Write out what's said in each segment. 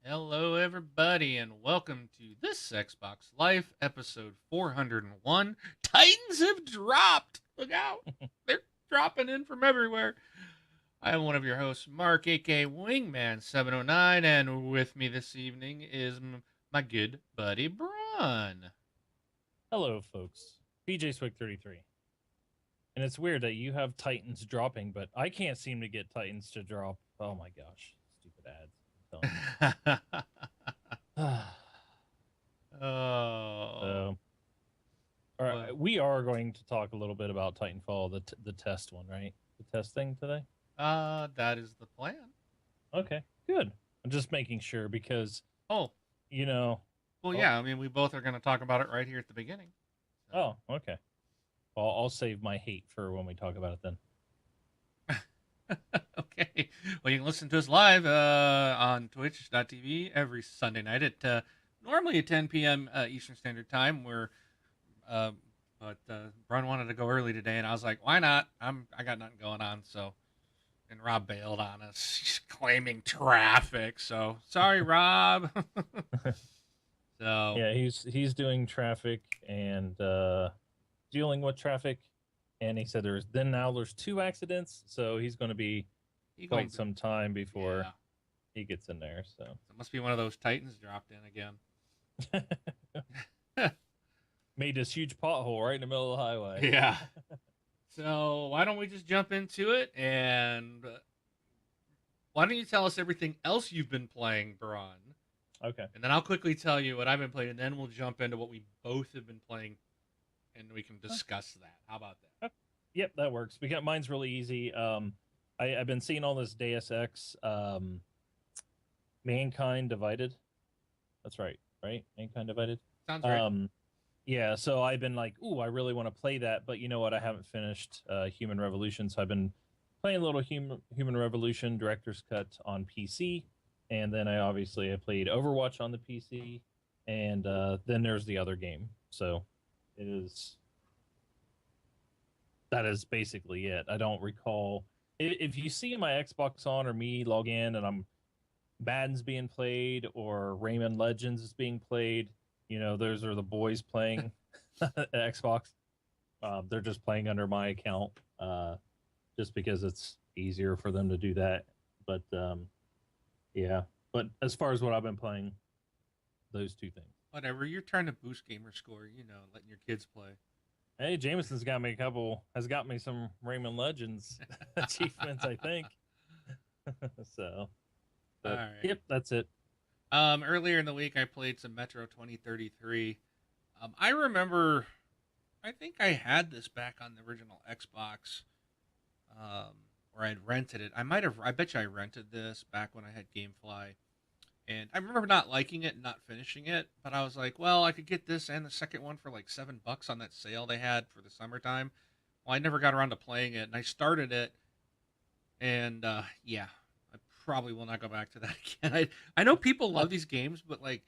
Hello, everybody, and welcome to this Xbox Life episode 401. Titans have dropped! Look out! They're dropping in from everywhere. I am one of your hosts, Mark, aka Wingman709, and with me this evening is my good buddy, Braun. Hello, folks. PJ Swig 33. And it's weird that you have Titans dropping, but I can't seem to get Titans to drop. Oh my gosh. Stupid ads. Oh, So, all well, right, we are going to talk a little bit about Titanfall, the test one, right? The test thing today? that is the plan. Okay, good. I'm just making sure because, Oh, you know, well, oh, yeah, I mean, we both are going to talk about it right here at the beginning. So. okay. Well, I'll save my hate for when we talk about it then. Okay. Well, you can listen to us live on twitch.tv every Sunday night at normally at 10 p.m. Eastern Standard Time. Uh, but Brian wanted to go early today, and I was like, why not? I got nothing going on. So, and Rob bailed on us. He's claiming traffic. So, sorry, Rob. So, Yeah, he's doing traffic and dealing with traffic, and he said there's two accidents, so he's going to be he gonna quite be, some time before yeah. he gets in there. So it must be one of those Titans dropped in again. So made this huge pothole right in the middle of the highway. Yeah. So why don't we just jump into it, and why don't you tell us everything else you've been playing, Braun? Okay. And then I'll quickly tell you what I've been playing, and then we'll jump into what we both have been playing, and we can discuss that. How about that? Yep, that works. We got mine's really easy. I've been seeing all this Deus Ex, Mankind Divided. That's right, right? Mankind Divided. Sounds right. Um, yeah. So I've been like, ooh, I really want to play that, but you know what? I haven't finished Human Revolution, so I've been playing a little Human Revolution Director's Cut on PC, and then I played Overwatch on the PC, and then there's the other game. So it is that is basically it. I don't recall if you see my Xbox on or me log in and I'm Madden's being played or Rayman Legends is being played. You know, those are the boys playing Xbox. They're just playing under my account, just because it's easier for them to do that. But yeah. But as far as what I've been playing, those two things. Whatever. You're trying to boost gamer score, letting your kids play. Hey, Jameson's got me has got me some Rayman Legends achievements, I think. So, All but right. yep, that's it. Earlier in the week, I played some Metro 2033. I remember. I think I had this back on the original Xbox, um, or I'd rented it. I might have. I bet you I rented this back when I had GameFly, and I remember not liking it and not finishing it. But I was like, well, I could get this and the second one for like $7 on that sale they had for the summertime. Well, I never got around to playing it, and I started it, and yeah, I probably will not go back to that again. I know people love these games, but like,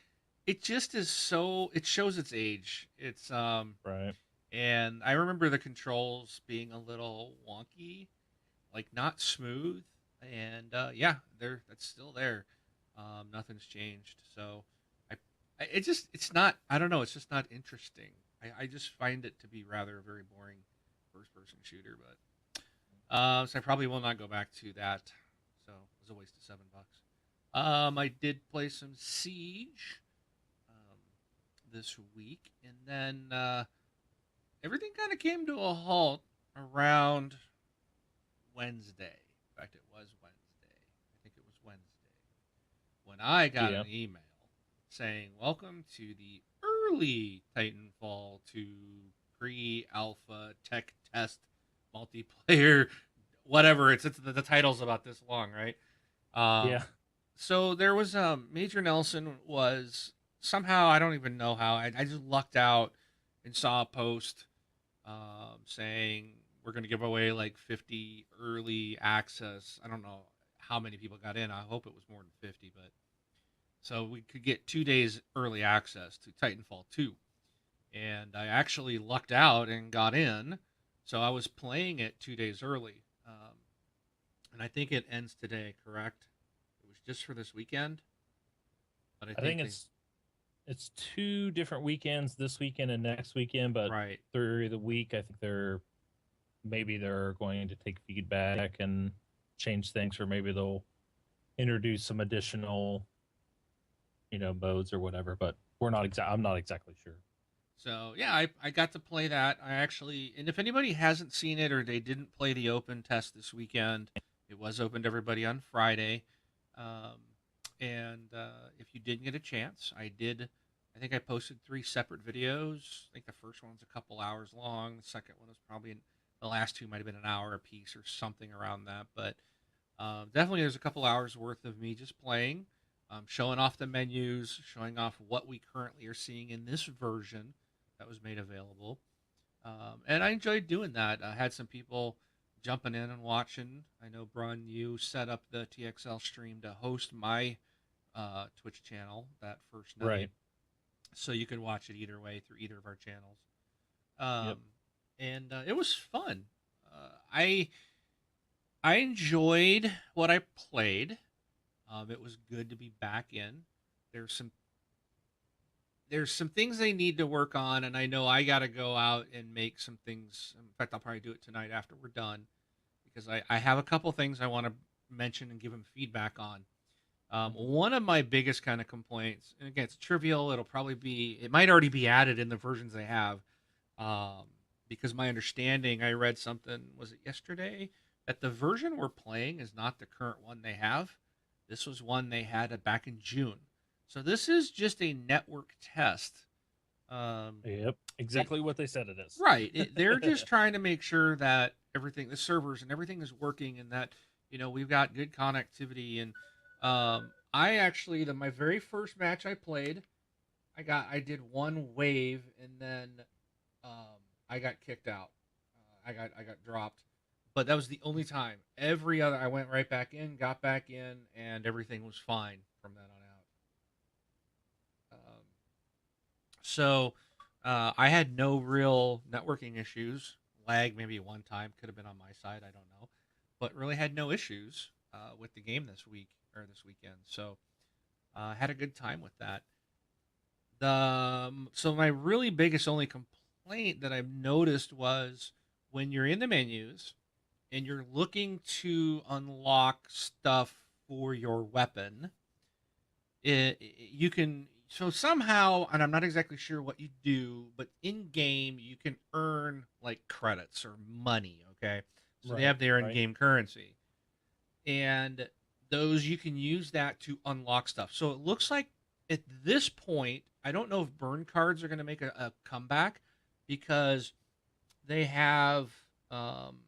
it just is so. It shows its age. Right. And I remember the controls being a little wonky, like not smooth. And yeah, that's still there. Nothing's changed. So it's not. I don't know. It's just not interesting. I just find it to be rather a very boring first-person shooter. But so I probably will not go back to that. So it was a waste of $7. I did play some Siege this week, and then everything kind of came to a halt around Wednesday. In fact, it was Wednesday. I think it was Wednesday when I got Yeah. an email saying, "Welcome to the early Titanfall 2 pre-alpha tech test multiplayer." Whatever it's the title's about this long, right? Yeah. So there was Major Nelson was somehow, I don't even know how, I just lucked out and saw a post saying we're going to give away like 50 early access. I don't know how many people got in. I hope it was more than 50, but so we could get 2 days early access to Titanfall 2. And I actually lucked out and got in. So I was playing it 2 days early. And I think it ends today, correct? It was just for this weekend. But I I think think they it's 2 different weekends, this weekend and next weekend, but right. through the week, I think they're going to take feedback and change things, or maybe they'll introduce some additional, modes or whatever. But I'm not exactly sure. So yeah, I got to play that. I actually, and if anybody hasn't seen it or they didn't play the open test this weekend, it was open to everybody on Friday. Um, and if you didn't get a chance, I did. I think I posted 3 separate videos. I think the first one was a couple hours long. The second one was probably the last 2 might have been an hour a piece or something around that. But definitely, there's a couple hours worth of me just playing, showing off the menus, showing off what we currently are seeing in this version that was made available. And I enjoyed doing that. I had some people jumping in and watching. I know, Brun, you set up the TXL stream to host my Twitch channel that first night. Right. So you could watch it either way through either of our channels. Um, Yep. and it was fun. I enjoyed what I played. It was good to be back in. There's some there's some things they need to work on, and I know I got to go out and make some things. In fact, I'll probably do it tonight after we're done because I have a couple things I want to mention and give them feedback on. One of my biggest kind of complaints, and again, it's trivial. It might already be added in the versions they have, um, because my understanding, I read something, was it yesterday, that the version we're playing is not the current one they have. This was one they had back in June. So this is just a network test. Um, Yep. they Exactly what they said it is. Right. They're just trying to make sure that everything, the servers and everything is working, and that we've got good connectivity. And I actually, my very first match I played, I did one wave, and then I got kicked out. I got dropped, but that was the only time. Every other, I went right back in, got back in, and everything was fine from that on out. So I had no real networking issues. Lag maybe one time, could have been on my side, I don't know, but really had no issues with the game this week or this weekend. So had a good time with that. So my really biggest only complaint that I've noticed was when you're in the menus and you're looking to unlock stuff for your weapon, you can, so somehow, and I'm not exactly sure what you do, but in game you can earn like credits or money. Okay, so they Right. have their Right. in-game currency, and those you can use that to unlock stuff. So it looks like at this point, I don't know if burn cards are going to make a comeback because they have, um,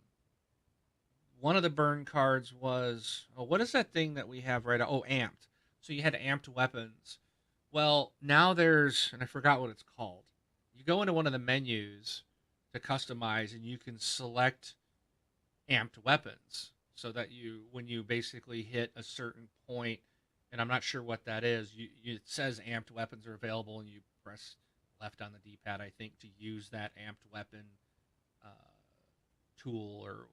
one of the burn cards was, oh, what is that thing that we have right? Oh, amped. So you had amped weapons. Well, now there's, and I forgot what it's called. You go into one of the menus to customize, and you can select amped weapons so that when you basically hit a certain point, and I'm not sure what that is, it says amped weapons are available, and you press left on the D-pad, I think, to use that amped weapon uh, tool or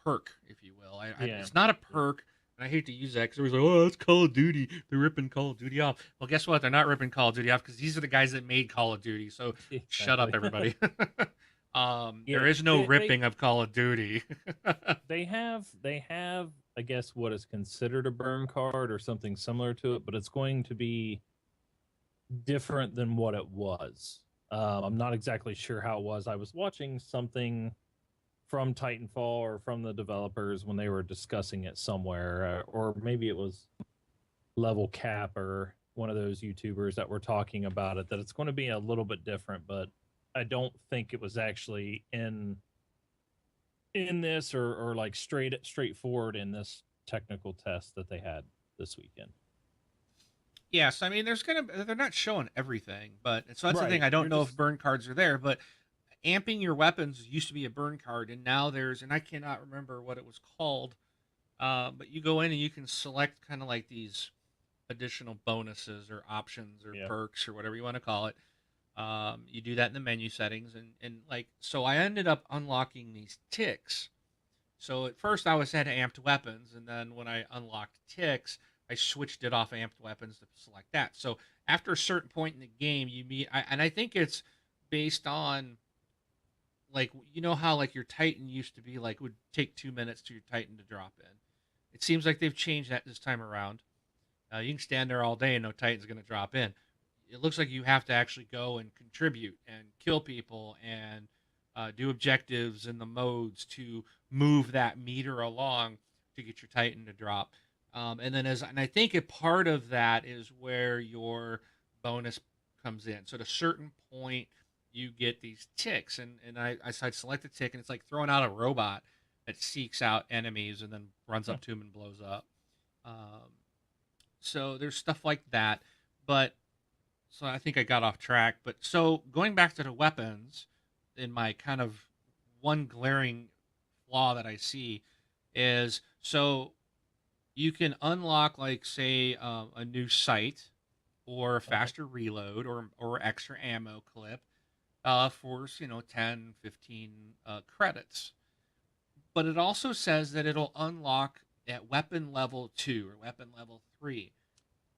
perk, if you will. Yeah. It's not a Yeah. perk, and I hate to use that because everybody's like, "Oh, that's Call of Duty. They're ripping Call of Duty off." Well, guess what? They're not ripping Call of Duty off because these are the guys that made Call of Duty. So shut up, Exactly. everybody. There Yeah. is no ripping of Call of Duty. They have I guess what is considered a burn card or something similar to it, but it's going to be different than what it was. I'm not exactly sure how it was. I was watching something from Titanfall or from the developers when they were discussing it somewhere, or maybe it was Level Cap or one of those YouTubers that were talking about it, that it's going to be a little bit different, but I don't think it was actually in this, or like straightforward in this technical test that they had this weekend. Yes, I mean they're not showing everything, but so that's the thing. Right. I don't You're know if just burn cards are there, but amping your weapons used to be a burn card, and now there's, and I cannot remember what it was called. But you go in and you can select kind of like these additional bonuses or options or yeah. perks or whatever you want to call it. You do that in the menu settings, and like, so I ended up unlocking these ticks. So at first I had amped weapons, and then when I unlocked ticks, I switched it off amped weapons to select that. So after a certain point in the game, and I think it's based on like you know how like your Titan used to be like would take 2 minutes to your Titan to drop in. It seems like they've changed that this time around. You can stand there all day and no Titan's going to drop in. It looks like you have to actually go and contribute and kill people and do objectives in the modes to move that meter along to get your Titan to drop. And I think a part of that is where your bonus comes in. So at a certain point, you get these ticks, and I select a tick, and it's like throwing out a robot that seeks out enemies and then runs up to them and blows up. Um, so there's stuff like that, but so I think I got off track. But so going back to the weapons, in my kind of one glaring flaw that I see is so you can unlock like say a new sight or a faster reload or extra ammo clip for 10, 15 credits, but it also says that it'll unlock at weapon level 2 or weapon level 3.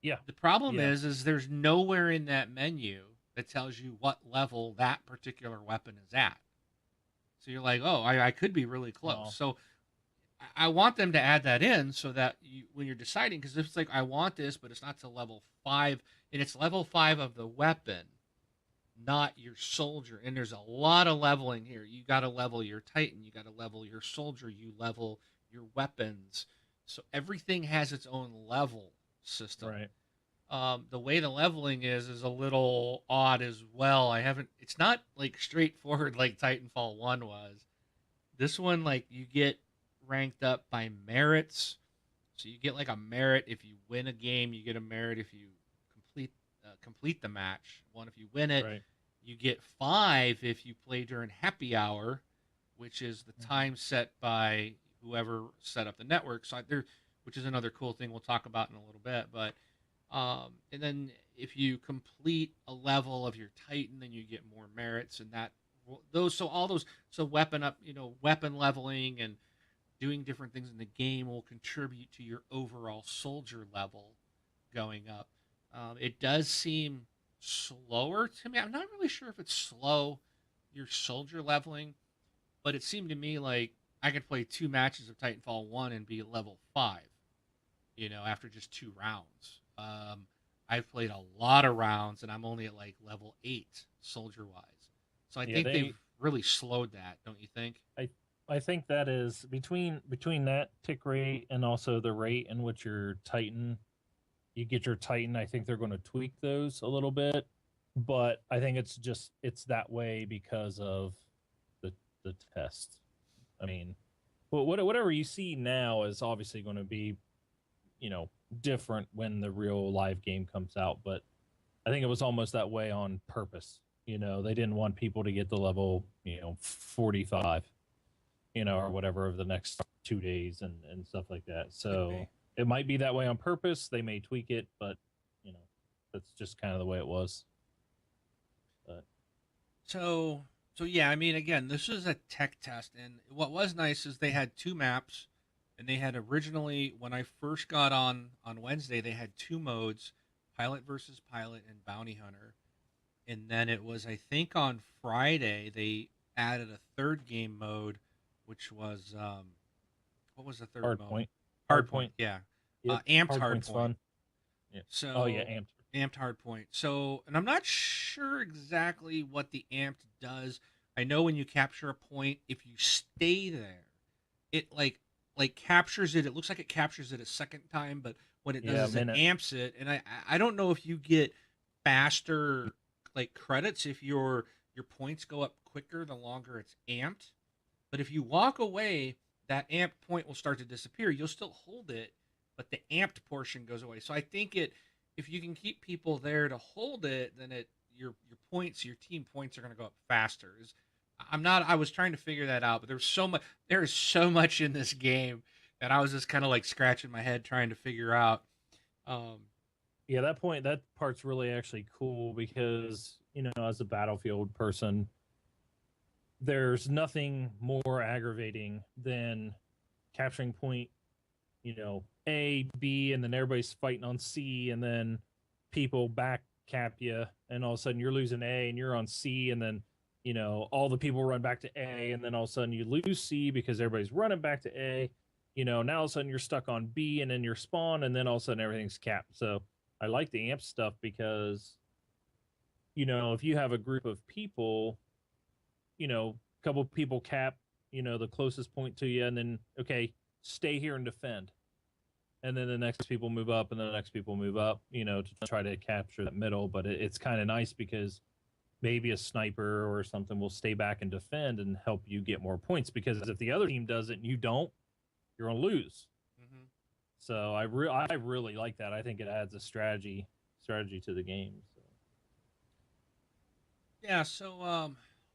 Yeah. The problem Yeah. is there's nowhere in that menu that tells you what level that particular weapon is at. So you're like, oh, I could be really close. Oh. So I want them to add that in so that when you're deciding, because it's like I want this, but it's not to level 5, and it's level 5 of the weapon, not your soldier. And there's a lot of leveling here. You got to level your Titan, you got to level your soldier, you level your weapons. So everything has its own level system. Right. The way the leveling is a little odd as well. It's not like straightforward like Titanfall 1 was. This one, like, you get ranked up by merits. So you get like a merit if you win a game, you get a merit if you complete the match. One if you win it, Right. you get 5 if you play during happy hour, which is the time set by whoever set up the network. So there, which is another cool thing we'll talk about in a little bit. But and then if you complete a level of your Titan, then you get more merits, and all those weapon up, weapon leveling and doing different things in the game will contribute to your overall soldier level going up. It does seem slower to me. I'm not really sure if it's slow your soldier leveling, but it seemed to me like I could play 2 matches of Titanfall 1 and be at level 5, after just 2 rounds. I've played a lot of rounds and I'm only at like level 8 soldier wise. So I think they've really slowed that, don't you think? I think that is between that tick rate and also the rate in which you get your Titan. I think they're going to tweak those a little bit, but I think it's that way because of the test. I mean, whatever you see now is obviously going to be, different when the real live game comes out. But I think it was almost that way on purpose. They didn't want people to get the level, 45, or whatever over the next 2 days and stuff like that. So it might be that way on purpose. They may tweak it, but that's just kind of the way it was. But So yeah, I mean, again, this is a tech test, and what was nice is they had 2 maps, and they had originally when I first got on Wednesday, they had 2 modes: pilot versus pilot and bounty hunter. And then it was, I think, on Friday they added a third game mode, which was what was the third hard mode? point. Hardpoint, yeah. Yep. Amped Hardpoint's hardpoint. fun. Yeah. So Oh yeah, amped. amped hardpoint. So, and I'm not sure exactly what the amped does. I know when you capture a point, if you stay there, it like captures it. It looks like it captures it a second time, but what it does Yeah, is it minute. amps it. And I don't know if you get faster like credits if your points go up quicker the longer it's amped. But if you walk away, that amped point will start to disappear. You'll still hold it, but the amped portion goes away. So I think if you can keep people there to hold it, then your points, your team points are going to go up faster. I was trying to figure that out, but there is so much in this game that I was just kind of like scratching my head trying to figure out. Um, Yeah, that part's really actually cool because, as a Battlefield person, there's nothing more aggravating than capturing point A, B, and then everybody's fighting on C, and then people back cap you, and all of a sudden you're losing A and you're on C, and then all the people run back to A, and then all of a sudden you lose C because everybody's running back to A. Now all of a sudden you're stuck on B and then your spawn, and then all of a sudden everything's capped. So I like the amp stuff because if you have a group of people, a couple of people cap, the closest point to you, and then okay, stay here and defend. And then the next people move up, and then the next people move up, to try to capture that middle. But it's kind of nice because maybe a sniper or something will stay back and defend and help you get more points. Because if the other team does it and you don't, you're gonna lose. Hmm. So I really like that. I think it adds a strategy to the game. So. Yeah. So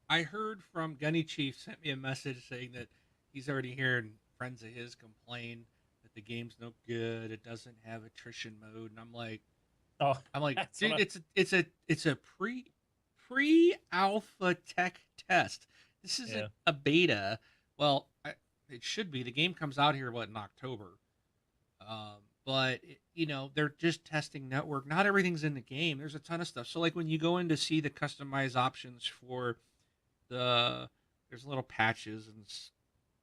I heard from Gunny Chief sent me a message saying that he's already hearing friends of his complain that the game's no good. It doesn't have attrition mode, and Oh, I'm like, that's dude, what it's a pre alpha tech test. This isn't yeah. a beta. Well, it should be. The game comes out here in October. But they're just testing network. Not everything's in the game. There's a ton of stuff. So like when you go in to see the customized options for there's little patches and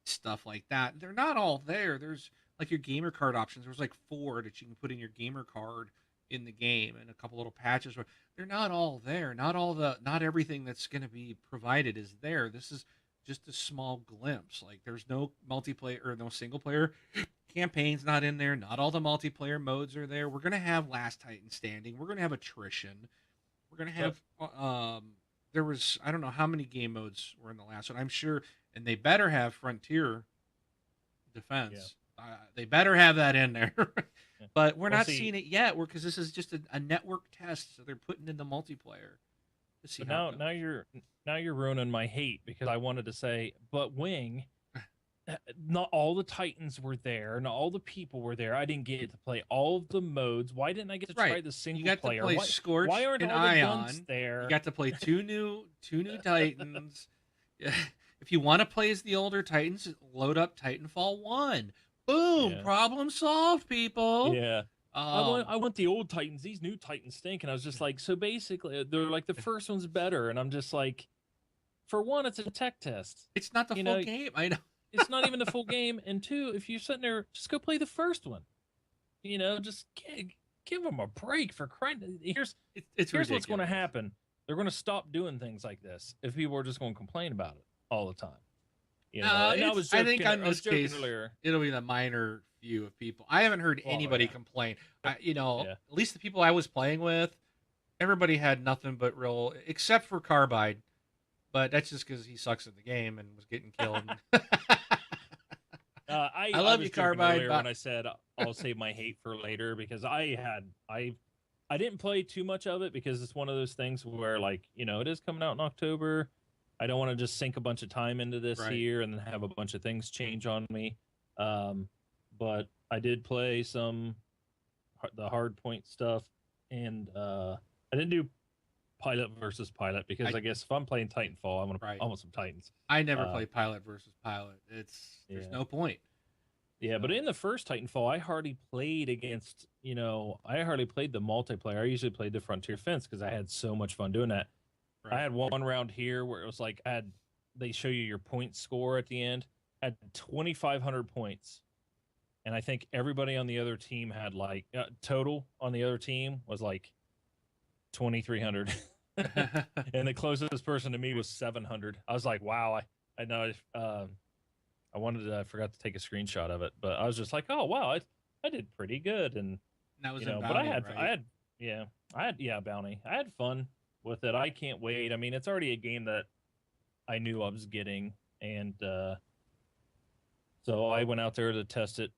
stuff like that. They're not all there. There's like your gamer card options. There's like 4 that you can put in your gamer card in the game, and a couple little patches. But they're not all there. Not everything that's going to be provided is there. This is just a small glimpse. Like there's no multiplayer or no single player campaign's not in there. Not all the multiplayer modes are there. We're gonna have Last Titan Standing. We're gonna have attrition. We're gonna Yep. have there was I don't know how many game modes were in the last one. I'm sure, and they better have Frontier Yeah. Defense. They better have that in there. Yeah. But we're Well, not see, seeing it yet. Because this is just a network test, so they're putting in the multiplayer to see but how now it goes. now you're ruining my hate because I wanted to say, but Wing, not all the Titans were there, not all the people were there. I didn't get to play all of the modes. Why didn't I get to try Right. the You single got to player? play Why Scorch aren't and all the guns Ion. You there? got to play two new Titans. Yeah. If you want to play as the older Titans, load up Titanfall 1. Boom, Yeah. problem solved, people. Yeah. I want Um I want the old Titans. These new Titans stink. And I was just like, so basically they're like the first one's better. And I'm just like, for one, it's a tech test. it's not the You full know, game. I know. it's not even the full game. And two, if you're sitting there, just go play the first one. Just give them a break for crying. It's Here's what's going to ridiculous. happen. They're going to stop doing things like this if people are just going to complain about it all the time. And I think on I was this joking case, earlier. it'll be the minor few of people. I haven't heard Well, anybody yeah. complain. Yeah. At least the people I was playing with, everybody had nothing but real, except for Carbide. But that's just because he sucks at the game and was getting killed. I I love was you, joking Carbide. earlier when I said I'll save my hate for later because I didn't play too much of it because it's one of those things where it is coming out in October. I don't want to just sink a bunch of time into this Right. here and then have a bunch of things change on me. But I did play the hard point stuff, and I didn't do pilot versus pilot because I guess if I'm playing Titanfall, Right. I want some Titans. I never play pilot versus pilot. There's Yeah. no point. Yeah, but in the first Titanfall, I hardly played against, I hardly played the multiplayer. I usually played the Frontier Fence because I had so much fun doing that. Right. I had one round here where it was like they show you your point score at the end. I had 2,500 points, and I think everybody on the other team had total on the other team was like 2,300, and the closest person to me was 700. I was like, wow, I know. I forgot to take a screenshot of it, but I was just like, oh wow, I did pretty good, and That was in but Bounty, right? Bounty. I had fun with it. I can't wait. I mean, it's already a game that I knew I was getting, and so I went out there to test it.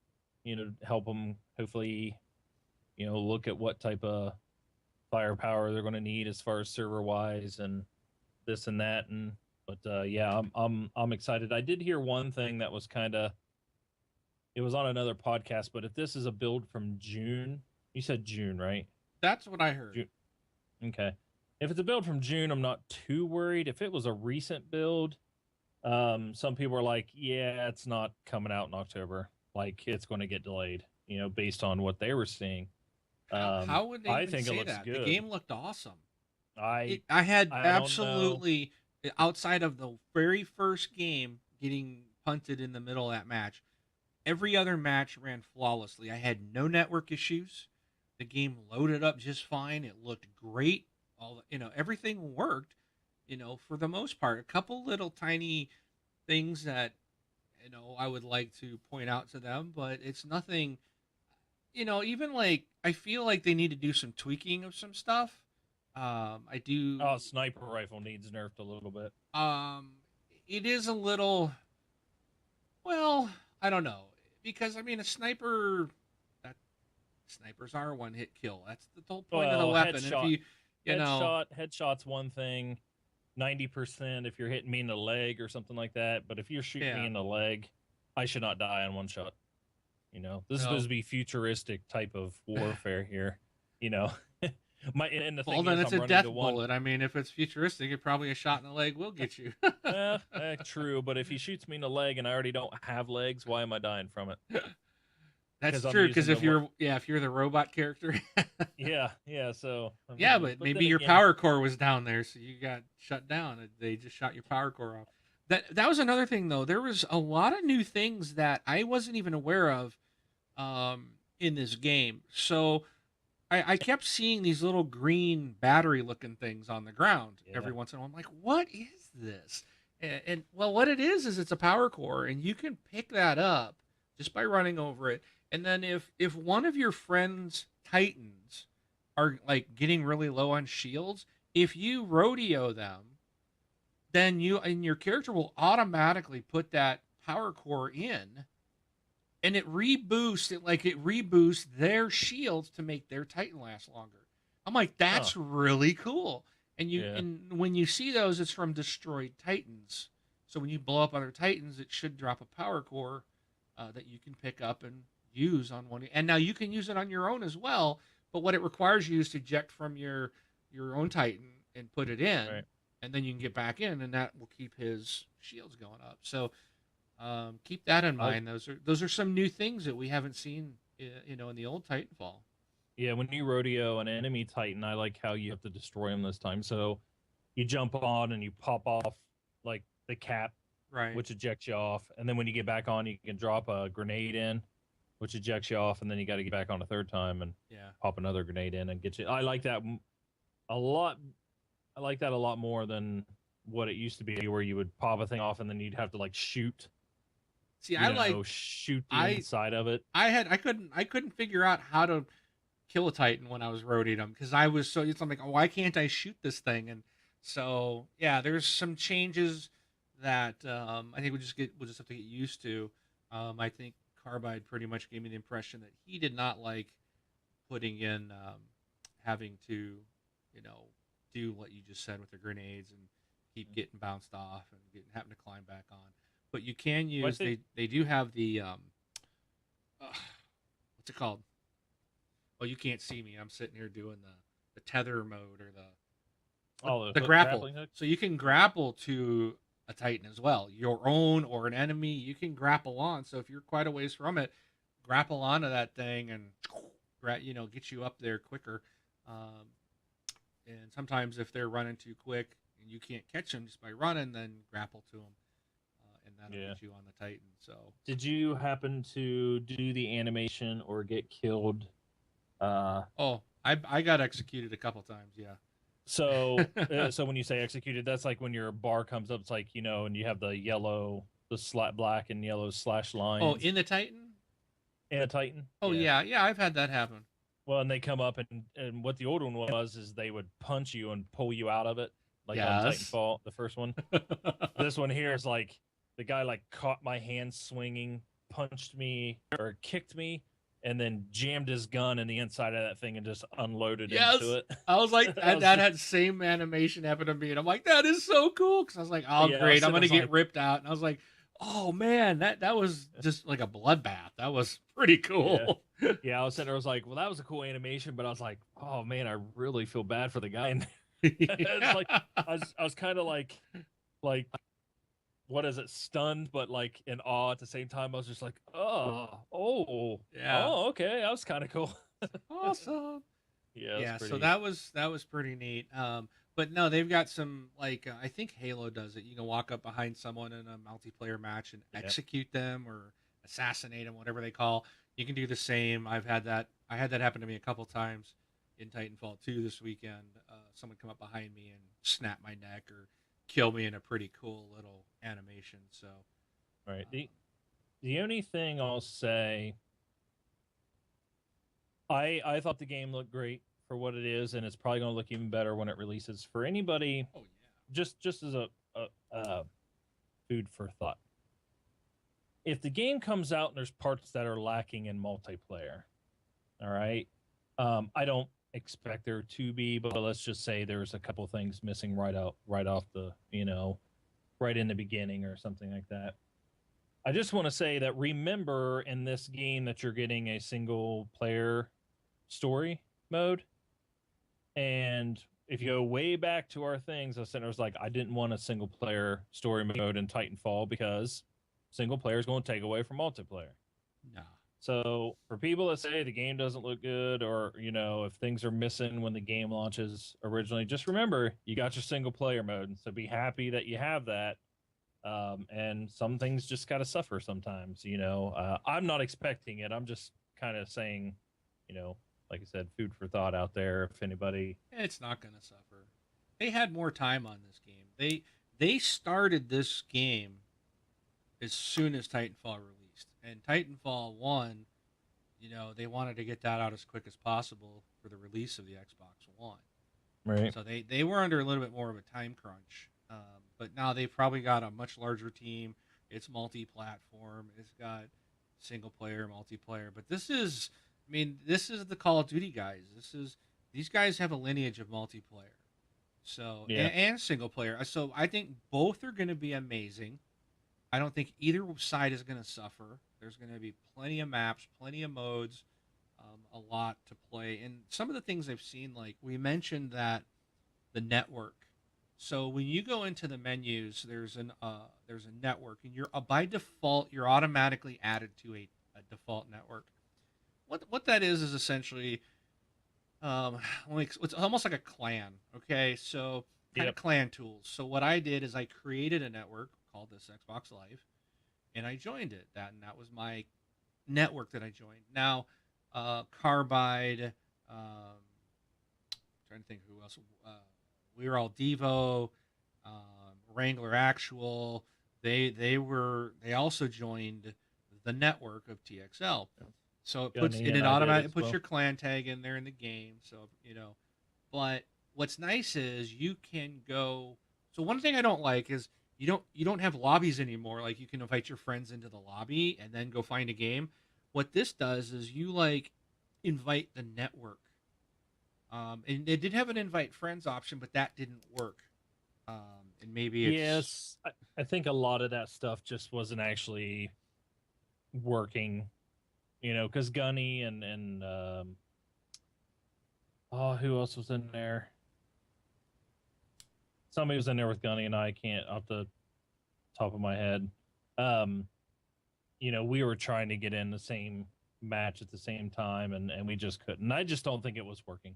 Help them hopefully, look at what type of firepower they're going to need as far as server wise and this and that. But yeah, I'm excited. I did hear one thing that was it was on another podcast, but if this is a build from June, you said June, right? That's what I heard. June. Okay. If it's a build from June, I'm not too worried. If it was a recent build, some people are like, yeah, it's not coming out in October. like it's going to get delayed, based on what they were seeing. How would they I even think it say looks that? The good. game looked awesome. I I had I don't know. absolutely, outside of the very first game getting punted in the middle of that match, every other match ran flawlessly. I had no network issues. The game loaded up just fine. It looked great. Everything worked. For the most part, a couple little tiny things that I would like to point out to them, but it's nothing. Even like I feel like they need to do some tweaking of some stuff. I do. Oh, sniper rifle needs nerfed a little bit. Um, it is a little. Well, I don't know because I mean a sniper. That snipers are a one hit kill. That's the whole point of the Well, weapon. And if headshot, you know, headshot's one thing. 90% if you're hitting me in the leg or something like that. But if you're shooting me yeah, in the leg, I should not die in one shot. This is supposed no. to be futuristic type of warfare here. You know, and the Well, thing then is, it's I'm a running death to one. bullet. I mean, if it's futuristic, it probably a shot in the leg will get you. True, but if he shoots me in the leg and I already don't have legs, why am I dying from it? That's Because I'm true. Because using the if you're the robot character, yeah. So I yeah, mean, but but maybe then your again, power core was down there, so you got shut down. They just shot your power core off. That was another thing though. There was a lot of new things that I wasn't even aware of in this game. So I kept seeing these little green battery looking things on the ground yeah, every once in a while. I'm like, what is this? Well, what it is it's a power core, and you can pick that up just by running over it. And then if one of your friends Titans are like getting really low on shields, if you rodeo them, then you and your character will automatically put that power core in, and it reboosts their shields to make their Titan last longer. I'm like, huh, that's really cool. yeah. And when you see those, it's from destroyed Titans. So when you blow up other Titans, it should drop a power core that you can pick up and use on one. And now you can use it on your own as well. But what it requires you is to eject from your own Titan and put it in, Right. and then you can get back in, and that will keep his shields going up. So keep that in I mind. Those are some new things that we haven't seen, in the old Titanfall. Yeah, when you rodeo an enemy Titan, I like how you have to destroy them this time. So you jump on and you pop off like the cap, Right. which ejects you off, and then when you get back on, you can drop a grenade in, which ejects you off, and then you got to get back on a third time and Yeah. pop another grenade in and get you. I like that a lot. I like that a lot more than what it used to be, where you would pop a thing off and then you'd have to like shoot, See, I like shoot the I inside of it. I couldn't figure out how to kill a Titan when I was roading them because I was I'm like, oh, why can't I shoot this thing? And so yeah, there's some changes that I think we'll just have to get used to. I think Carbide pretty much gave me the impression that he did not like putting in having to, you know, do what you just said with the grenades and keep getting bounced off and having to climb back on. But you can Well, I use think they do have the uh, what's it called? Well, you can't see me. I'm sitting here doing the tether mode or all the the grapple. grappling hook. So you can grapple to a Titan as well, your own or an enemy. You can grapple on. So if you're quite a ways from it, grapple onto that thing and get you up there quicker. Um, and sometimes if they're running too quick and you can't catch them just by running, then grapple to them, and that'll Yeah. get you on the Titan. So Did you happen to do the animation or get killed? oh, I got executed a couple times. Yeah. So when you say executed, that's like when your bar comes up, it's like, and you have the yellow, black and yellow slash Oh, lines in the Titan. and a Titan. Oh yeah, I've had that happen. Well, and they come up and what the old one was is they would punch you and pull you out of it, like on Yes. Titanfall, the first one. This one here is like the guy like caught my hand swinging, punched me or kicked me, and then jammed his gun in the inside of that thing and just unloaded Yes. into it. I was like, That was that had same animation happen to me, and I'm like, that is so cool because I was like, oh Yeah, I was great, I'm sitting gonna there get like- ripped out, and I was like, oh man, that was just like a bloodbath. That was pretty cool. Yeah, I was sitting there, I was like, well, that was a cool animation, but I was like, oh man, I really feel bad for the guy in there. It's like I was kind of like what is it, stunned, but like in awe at the same time. I was just like, Yeah. okay, that was kind of cool. Awesome. Yeah, it was Yeah, so pretty. that was pretty neat. But no, they've got some like I think Halo does it. You can walk up behind someone in a multiplayer match and Yeah, execute them or assassinate them, whatever they call. You can do the same. I've had that. I had that happen to me a couple times in Titanfall 2 this weekend. Someone come up behind me and snap my neck or kill me in a pretty cool little animation. So, right. um, The only thing I'll say, I thought the game looked great for what it is, and it's probably going to look even better when it releases. For anybody, oh just as a food for thought, if the game comes out and there's parts that are lacking in multiplayer, all right, I don't expect there to be, but let's just say there's a couple things missing right off the, right in the beginning or something like that. I just want to say that remember in this game that you're getting a single player story mode. And if you go way back to our things, I was like, I didn't want a single player story mode in Titanfall because single player is going to take away from multiplayer. yeah, nah. So for people that say the game doesn't look good, or if things are missing when the game launches originally, just remember you got your single player mode. So be happy that you have that. And some things just got to suffer sometimes. I'm not expecting it. I'm just kind of saying, you know, like I said, food for thought out there. If anybody, It's not going to suffer. They had more time on this game. They started this game as soon as Titanfall released. And Titanfall 1, they wanted to get that out as quick as possible for the release of the Xbox One. right? So they were under a little bit more of a time crunch. But now they've probably got a much larger team. It's multi platform, it's got single player, multiplayer. But this is the Call of Duty guys. These guys have a lineage of multiplayer. So, Yeah, and single player. So I think both are going to be amazing. I don't think either side is going to suffer. There's going to be plenty of maps, plenty of modes, a lot to play. And some of the things I've seen, like we mentioned that the network. So when you go into the menus, there's a network, and you're by default you're automatically added to a default network. What that is essentially it's almost like a clan. Okay, so kind of yep, clan tools. So what I did is I created a network called this Xbox Live, and I joined it. That was my network that I joined. Now, Carbide, trying to think who else. We were all Devo, Wrangler Actual. They also joined the network of TXL. So Gunny it and I did automatic as it puts well. your clan tag in there in the game. So but what's nice is you can go. So one thing I don't like is you don't have lobbies anymore. Like you can invite your friends into the lobby and then go find a game. What this does is you like invite the network. And they did have an invite friends option, but that didn't work. And maybe it's Yes, I think a lot of that stuff just wasn't actually working. Because Gunny and oh, who else was in there? Somebody was in there with Gunny, and I can't off the top of my head. Um, we were trying to get in the same match at the same time, and we just couldn't. I just don't think it was working.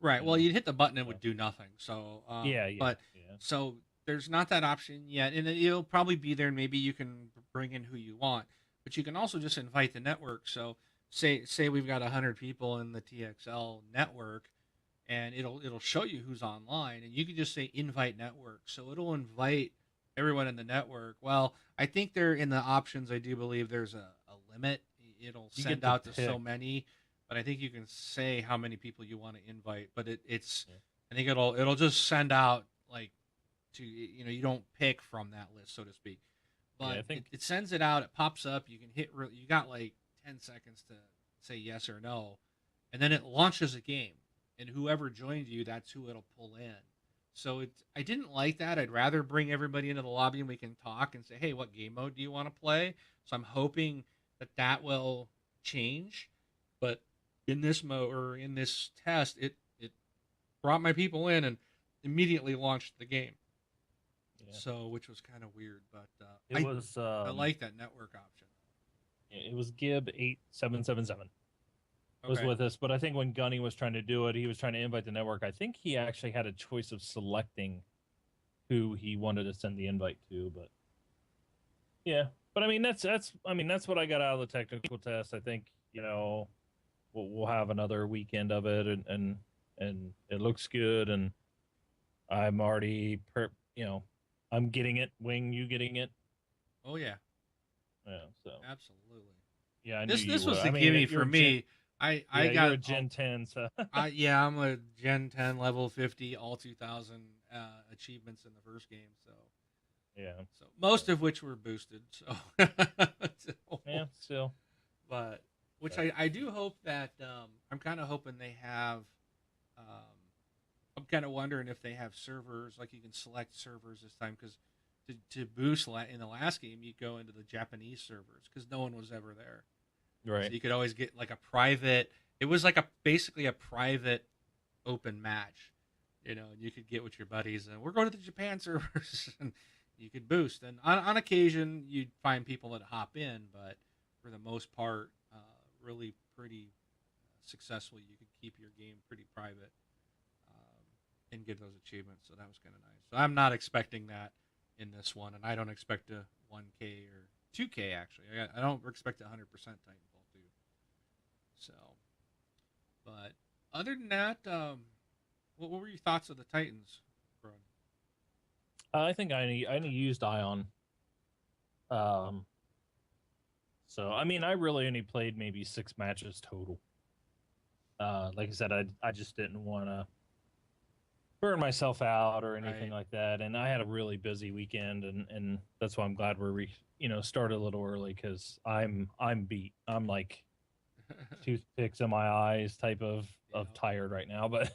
right. You Well, know. you'd hit the button and it So, would do nothing. So, yeah, yeah, but yeah. so there's not that option yet, and it'll probably be there. And maybe you can bring in who you want, but you can also just invite the network. So, say we've got 100 people in the TXL network, and it'll show you who's online, and you can just say invite network. So it'll invite everyone in the network. Well, I think they're in the options. I do believe there's a limit. It'll You get send to out to so pick. many, but I think you can say how many people you want to invite. But it's Yeah, I think it'll just send out like to you don't pick from that list, so to speak. yeah. But I think it sends it out. It pops up. You can hit. You got like 10 seconds to say yes or no, and then it launches a game. And whoever joins you, that's who it'll pull in. So I didn't like that. I'd rather bring everybody into the lobby and we can talk and say, hey, what game mode do you want to play? So I'm hoping that will change. But in this mode or in this test, it brought my people in and immediately launched the game. Yeah. So, which was kind of weird, but It was I like that network option. it was Gib 8777 was Okay. with us, but I think when Gunny was trying to do it, he was trying to invite the network. I think he actually had a choice of selecting who he wanted to send the invite to, but yeah. But I mean that's what I got out of the technical test. I think, we'll have another weekend of it, and it looks good, and I'm already I'm getting it. Wing, you getting it? Oh yeah, Yeah, so absolutely. yeah, I knew This you this was would. the I mean, gimme you're for a Gen. me. I Yeah, you're got a Gen 10, so yeah, I'm a Gen 10 level 50 all 2000 achievements in the first game. yeah, So most of which were boosted. So, yeah, still. but which But, I do hope that I'm kind of hoping they have. Um, I'm kind of wondering if they have servers like you can select servers this time because to boost in the last game you go into the Japanese servers because no one was ever there. So right. you could always get like a private. It was like a basically a private open match, and you could get with your buddies and we're going to the Japan servers and you could boost. And on occasion you'd find people that hop in, but for the most part, really pretty successfully, you could keep your game pretty private and get those achievements. So that was kind of nice. So I'm not expecting that in this one, and I don't expect a 1K or 2K actually. I don't expect 100% Titanfall 2. So, but other than that, what were your thoughts of the Titans, Brun? I think I only used Ion. Um, so I mean, I really only played maybe 6 matches total. Like I said, I just didn't want to burn myself out or anything Right. like that, and I had a really busy weekend, and that's why I'm glad started a little early because I'm beat. I'm like toothpicks in my eyes type of Yeah, tired right now, but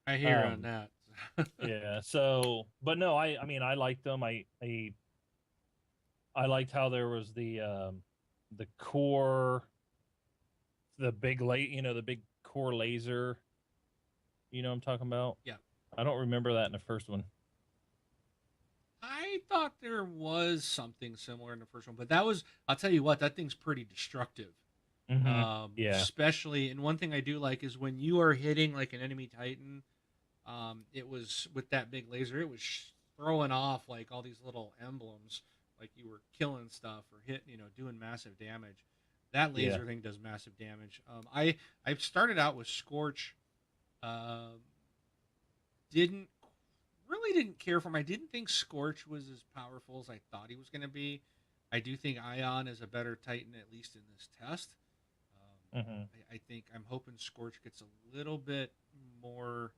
I hear on um that. yeah. So but no, I mean I liked them. I liked how there was the core, the big light, the big core laser, what I'm talking about. Yeah. I don't remember that in the first one. I thought there was something similar in the first one, but that was, I'll tell you what, that thing's pretty destructive. Mm-hmm. Yeah. Especially, and one thing I do like is when you are hitting like an enemy Titan, it was with that big laser, it was throwing off like all these little emblems, like you were killing stuff or doing massive damage. That Yeah. laser thing does massive damage. I started out with Scorch. Um, didn't didn't care for him. I didn't think Scorch was as powerful as I thought he was going to be. I do think Ion is a better Titan, at least in this test. Mm-hmm. I think I'm hoping Scorch gets a little bit more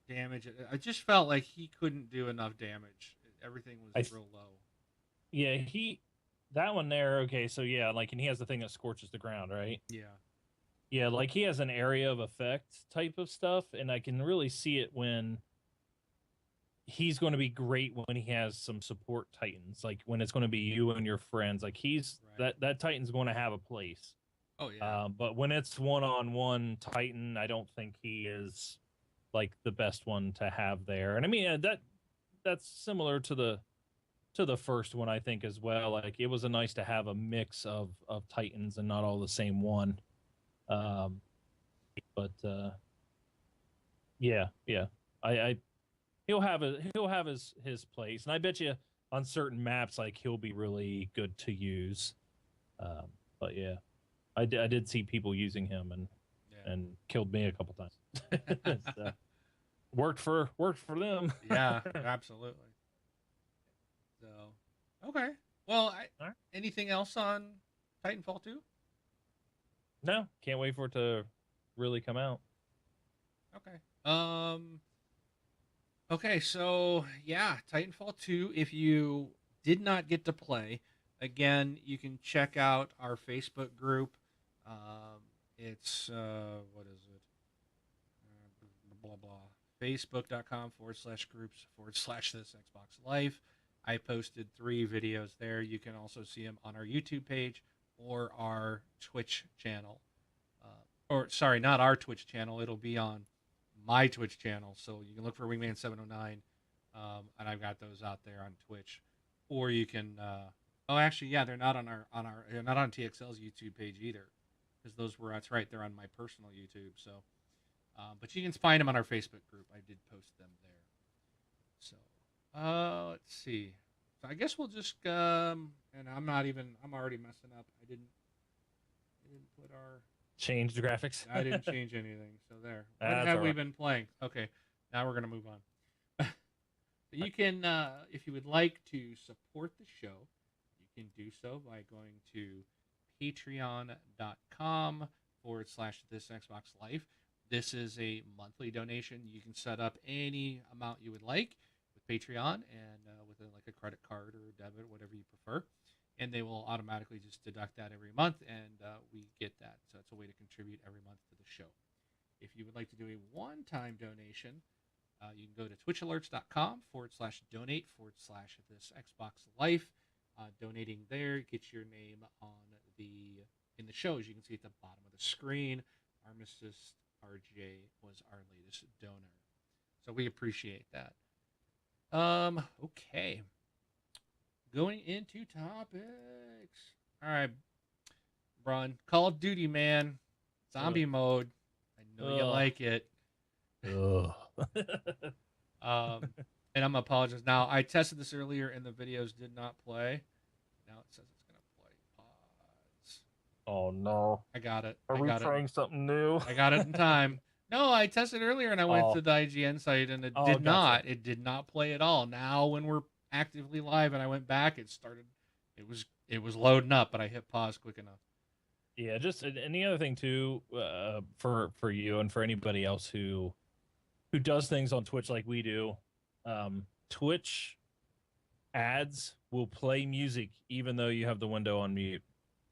damage. I just felt like he couldn't do enough damage. Everything was I th- real low. yeah, that one there, okay, so yeah, like, and he has the thing that scorches the ground, right? Yeah. Yeah, like he has an area of effect type of stuff, and I can really see it when he's going to be great when he has some support titans, like when it's going to be you and your friends. Like he's Right. that titan's going to have a place. Oh yeah. But when it's one-on-one titan, I don't think he is like the best one to have there. And I mean, that's similar to the first one, I think, as well. Like it was a nice to have a mix of titans and not all the same one. um but yeah, yeah, I he'll have his place, and I bet you on certain maps like he'll be really good to use. um but yeah, I did see people using him, and killed me a couple times. So, worked for them. Yeah. Absolutely. So, okay. Well, All right. anything else on Titanfall 2? No, can't wait for it to really come out. Okay. Okay, so yeah, Titanfall 2, if you did not get to play, again, you can check out our Facebook group. It's what is it? Blah blah. Facebook.com/groups/this Xbox Life. I posted 3 videos there. You can also see them on our YouTube page or our Twitch channel. Or sorry, not our Twitch channel. It'll be on my Twitch channel. So you can look for Wingman 709 and I've got those out there on Twitch. Or you can. Oh, actually, yeah, they're not on our they're not on TXL's YouTube page either, because those were that's right, they're on my personal YouTube. So, but you can find them on our Facebook group. I did post them there. So, let's see. So I guess we'll just and I'm already messing up. I didn't put our Change the graphics. I didn't change anything. So there. What That's have all we right. been playing? Okay, now we're gonna move on. You can, if you would like to support the show, you can do so by going to patreon.com/, this Xbox Life. This is a monthly donation. You can set up any amount you would like with Patreon and with like a credit card or a debit, whatever you prefer. And they will automatically just deduct that every month, and we get that. So it's a way to contribute every month to the show. If you would like to do a one-time donation, you can go to twitchalerts.com/donate/ this Xbox Life. Donating there gets your name on in the shows. You can see at the bottom of the screen. Armistice RJ was our latest donor, so we appreciate that. Okay, going into topics. All right, Bron, Call of Duty, man, zombie mode. I know you like it. Ugh. And I'm gonna apologize. Now I tested this earlier and the videos did not play. Now it says it's gonna play. Pause. Oh no. I got it. Are I we got it. trying something new? I got it in time. No, I tested earlier and I went Oh. to the IGN site and it Oh, did not. gotcha. It did not play at all. Now when we're actively live and I went back, it started. It was loading up, but I hit pause quick enough. Yeah, just and the other thing too, for you and for anybody else who does things on Twitch like we do, Twitch ads will play music even though you have the window on mute.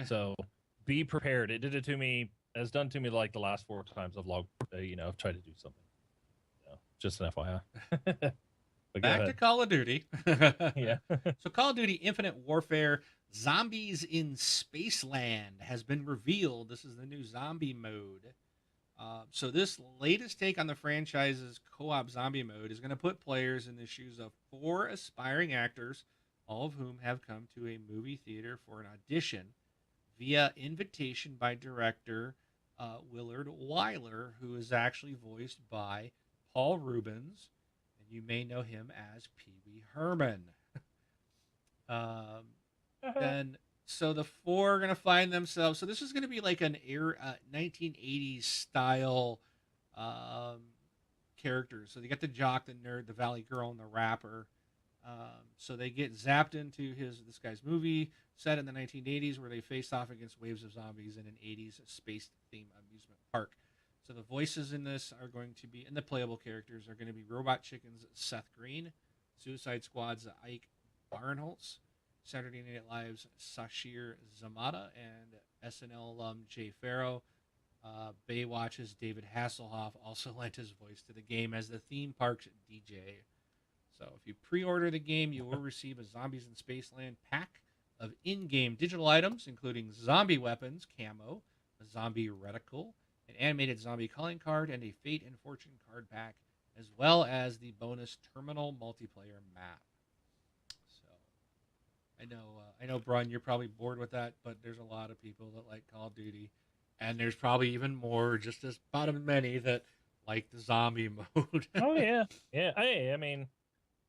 So be prepared. It did it to me. Has done to me like the last 4 times I've logged. I've tried to do something. Just an FYI. But Back to Call of Duty. Yeah. So Call of Duty Infinite Warfare Zombies in Spaceland has been revealed. This is the new zombie mode. So this latest take on the franchise's co-op zombie mode is going to put players in the shoes of 4 aspiring actors, all of whom have come to a movie theater for an audition via invitation by director Willard Wyler, who is actually voiced by Paul Rubens, and you may know him as Pee Wee Herman. Then, so the 4 are going to find themselves. So this is going to be like an 1980s style characters. So they got the jock, the nerd, the valley girl, and the rapper. So they get zapped into this guy's movie set in the 1980s, where they face off against waves of zombies in an 80s space-themed amusement park. So the voices in this are going to be, and the playable characters are going to be Robot Chicken's Seth Green, Suicide Squad's Ike Barinholtz, Saturday Night Live's Sashir Zamata, and SNL alum Jay Farrow. Baywatch's David Hasselhoff also lent his voice to the game as the theme park's DJ. So if you pre-order the game, you will receive a Zombies in Spaceland pack of in-game digital items, including zombie weapons, camo, a zombie reticle, an animated zombie calling card, and a Fate and Fortune card pack, as well as the bonus terminal multiplayer map. So I know, Brun, you're probably bored with that, but there's a lot of people that like Call of Duty, and there's probably even more, just as about as many that like the zombie mode. Oh yeah, yeah. I mean,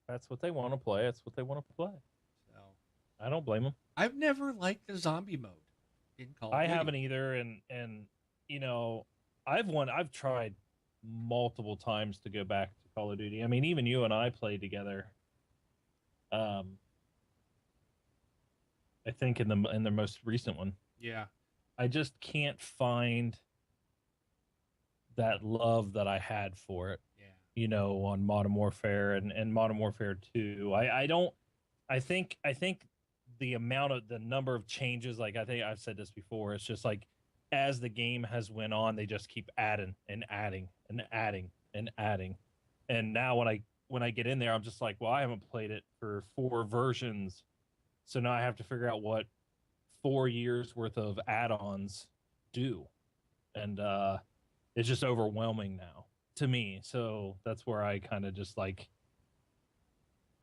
that's what they want to play. That's what they want to play. So I don't blame them. I've never liked the zombie mode in Call of Duty. I haven't either, and I've tried multiple times to go back to Call of Duty. I mean, even you and I played together. I think in the most recent one. Yeah. I just can't find that love that I had for it. Yeah. On Modern Warfare and Modern Warfare 2. I think the number of changes, like I think I've said this before, it's just like as the game has went on, they just keep adding and adding and adding and adding. And now when I get in there, I'm just like, well, I haven't played it for 4 versions. So now I have to figure out what 4 years worth of add-ons do. And it's just overwhelming now to me. So that's where I kind of just like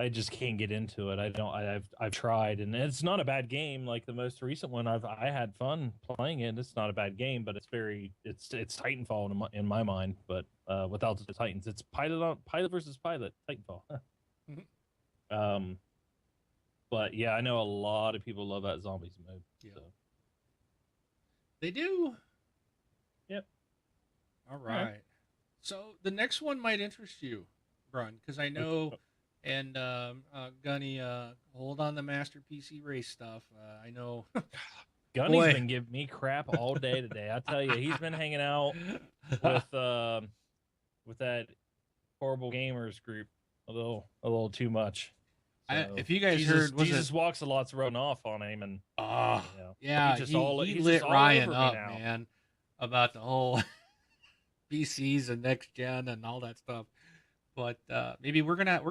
I just can't get into it. I don't. I've tried, and it's not a bad game. Like the most recent one, I had fun playing it. It's not a bad game, but it's Titanfall in my mind. But without the Titans, it's pilot versus pilot Titanfall. Mhm. um, but yeah, I know a lot of people love that zombies mode. Yeah. So They do. yep. All All right. right. So the next one might interest you, Brun, because I Okay. know, and Gunny, hold on the Master PC Race stuff. I know, Gunny's boy. been giving me crap all day today. I tell you, he's been hanging out with with that horrible gamers group a little too much. So If you guys heard, was it? Jesus walks a lot's running off on him, and Oh, you know yeah, he he's just lit all Ryan over me up, now. man, about the whole PCs and next gen and all that stuff. But maybe we're gonna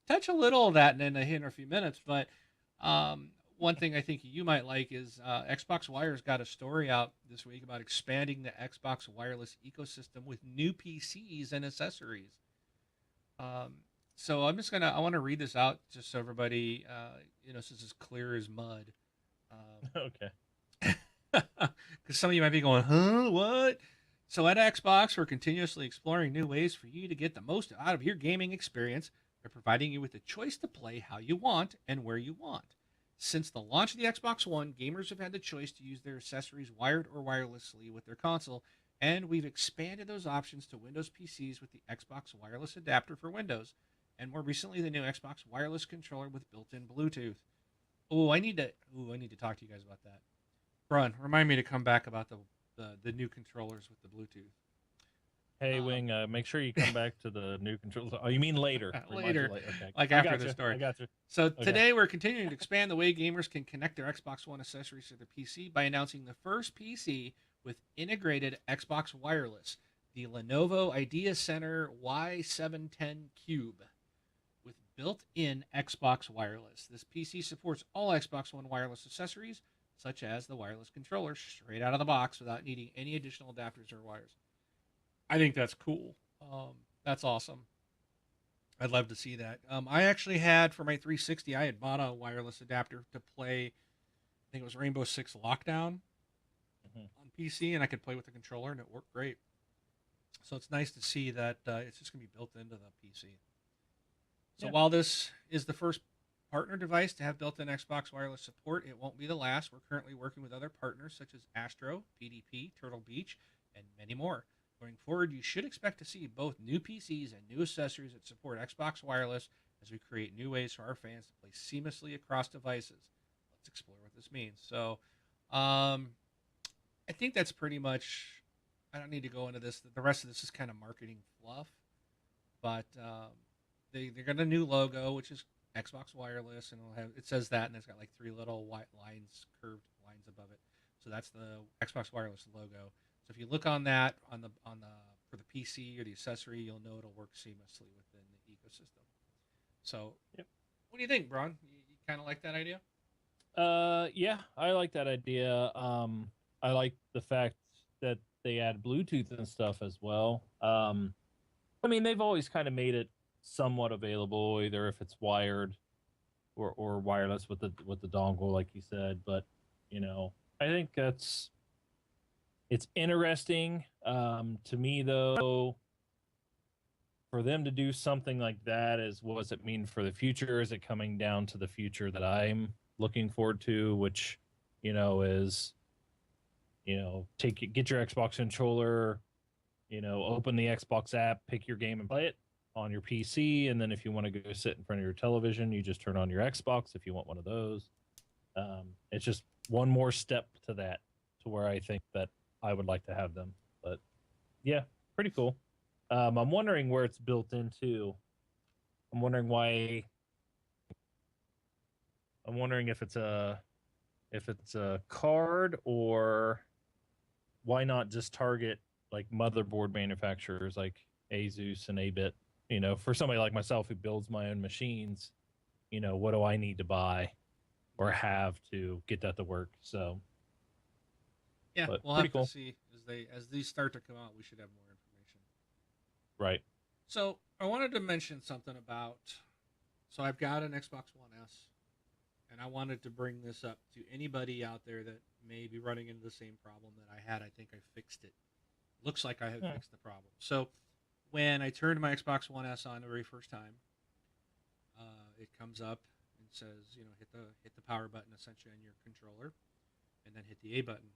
touch a little of that in a few minutes. But one thing I think you might like is Xbox Wire's got a story out this week about expanding the Xbox wireless ecosystem with new PCs and accessories. Um, so I want to read this out just so everybody, so it's as clear as mud. Okay. Because some of you might be going, huh, what? So at Xbox, we're continuously exploring new ways for you to get the most out of your gaming experience by providing you with the choice to play how you want and where you want. Since the launch of the Xbox One, gamers have had the choice to use their accessories wired or wirelessly with their console, and we've expanded those options to Windows PCs with the Xbox Wireless Adapter for Windows, and more recently the new Xbox Wireless Controller with built-in Bluetooth. I need to talk to you guys about that. Brun, remind me to come back about the new controllers with the Bluetooth. Hey, Um, Wing, make sure you come back to the new controls. Oh, you mean later? Remind you later, later. Okay, like I after got the you. story. I got you. So Okay. today we're continuing to expand the way gamers can connect their Xbox One accessories to their PC by announcing the first PC with integrated Xbox Wireless, the Lenovo Idea Center Y710 Cube, with built-in Xbox Wireless. This PC supports all Xbox One wireless accessories, such as the wireless controller, straight out of the box without needing any additional adapters or wires. I think that's cool. That's awesome. I'd love to see that. I actually had for my 360, I had bought a wireless adapter to play. I think it was Rainbow Six Lockdown Mhm. on PC, and I could play with the controller, and it worked great. So it's nice to see that it's just going to be built into the PC. So Yeah. while this is the first partner device to have built-in Xbox wireless support, it won't be the last. We're currently working with other partners such as Astro, PDP, Turtle Beach, and many more. Going forward, you should expect to see both new PCs and new accessories that support Xbox Wireless as we create new ways for our fans to play seamlessly across devices. Let's explore what this means. So, I think that's pretty much. I don't need to go into this. The rest of this is kind of marketing fluff, but they got a new logo, which is Xbox Wireless, and it says that, and it's got like three little white lines, curved lines above it. So that's the Xbox Wireless logo. So if you look on that on the for the PC or the accessory, you'll know it'll work seamlessly within the ecosystem. So, Yep. what do you think, Braun? You kind of like that idea? Yeah, I like that idea. I like the fact that they add Bluetooth and stuff as well. I mean, they've always kind of made it somewhat available, either if it's wired or wireless with the dongle, like you said. But you know, I think it's interesting. To me, though, for them to do something like that, is what does it mean for the future? Is it coming down to the future that I'm looking forward to, which is get your Xbox controller, open the Xbox app, pick your game and play it on your PC, and then if you want to go sit in front of your television, you just turn on your Xbox if you want one of those. It's just one more step to that, to where I think that I would like to have them. But yeah, pretty cool. I'm wondering where it's built into. I'm wondering why. I'm wondering if it's a card, or why not just target like motherboard manufacturers like Asus and Abit? For somebody like myself who builds my own machines, what do I need to buy or have to get that to work? So, Yeah, but we'll pretty have to cool, see as these start to come out. We should have more information. right? So I wanted to mention something about So I've got an Xbox One S, and I wanted to bring this up to anybody out there that may be running into the same problem that I had. I think I fixed it. Looks like I have Yeah. fixed the problem. So when I turned my Xbox One S on the very first time, it comes up and says, hit the power button essentially on your controller, and then hit the A button,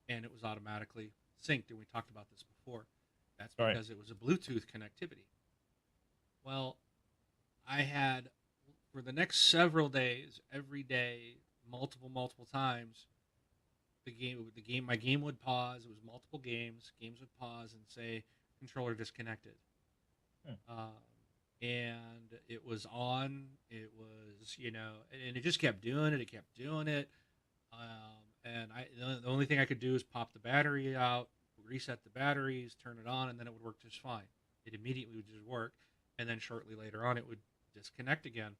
and it was automatically synced. And we talked about this before. That's Right. because it was a Bluetooth connectivity. Well, I had for the next several days, every day, multiple times, my game would pause. It was multiple games would pause and say controller disconnected. Hmm. And it was on. It was, and it just kept doing it. It kept doing it. And the only thing I could do is pop the battery out, reset the batteries, turn it on, and then it would work just fine. It immediately would just work, and then shortly later on, it would disconnect again.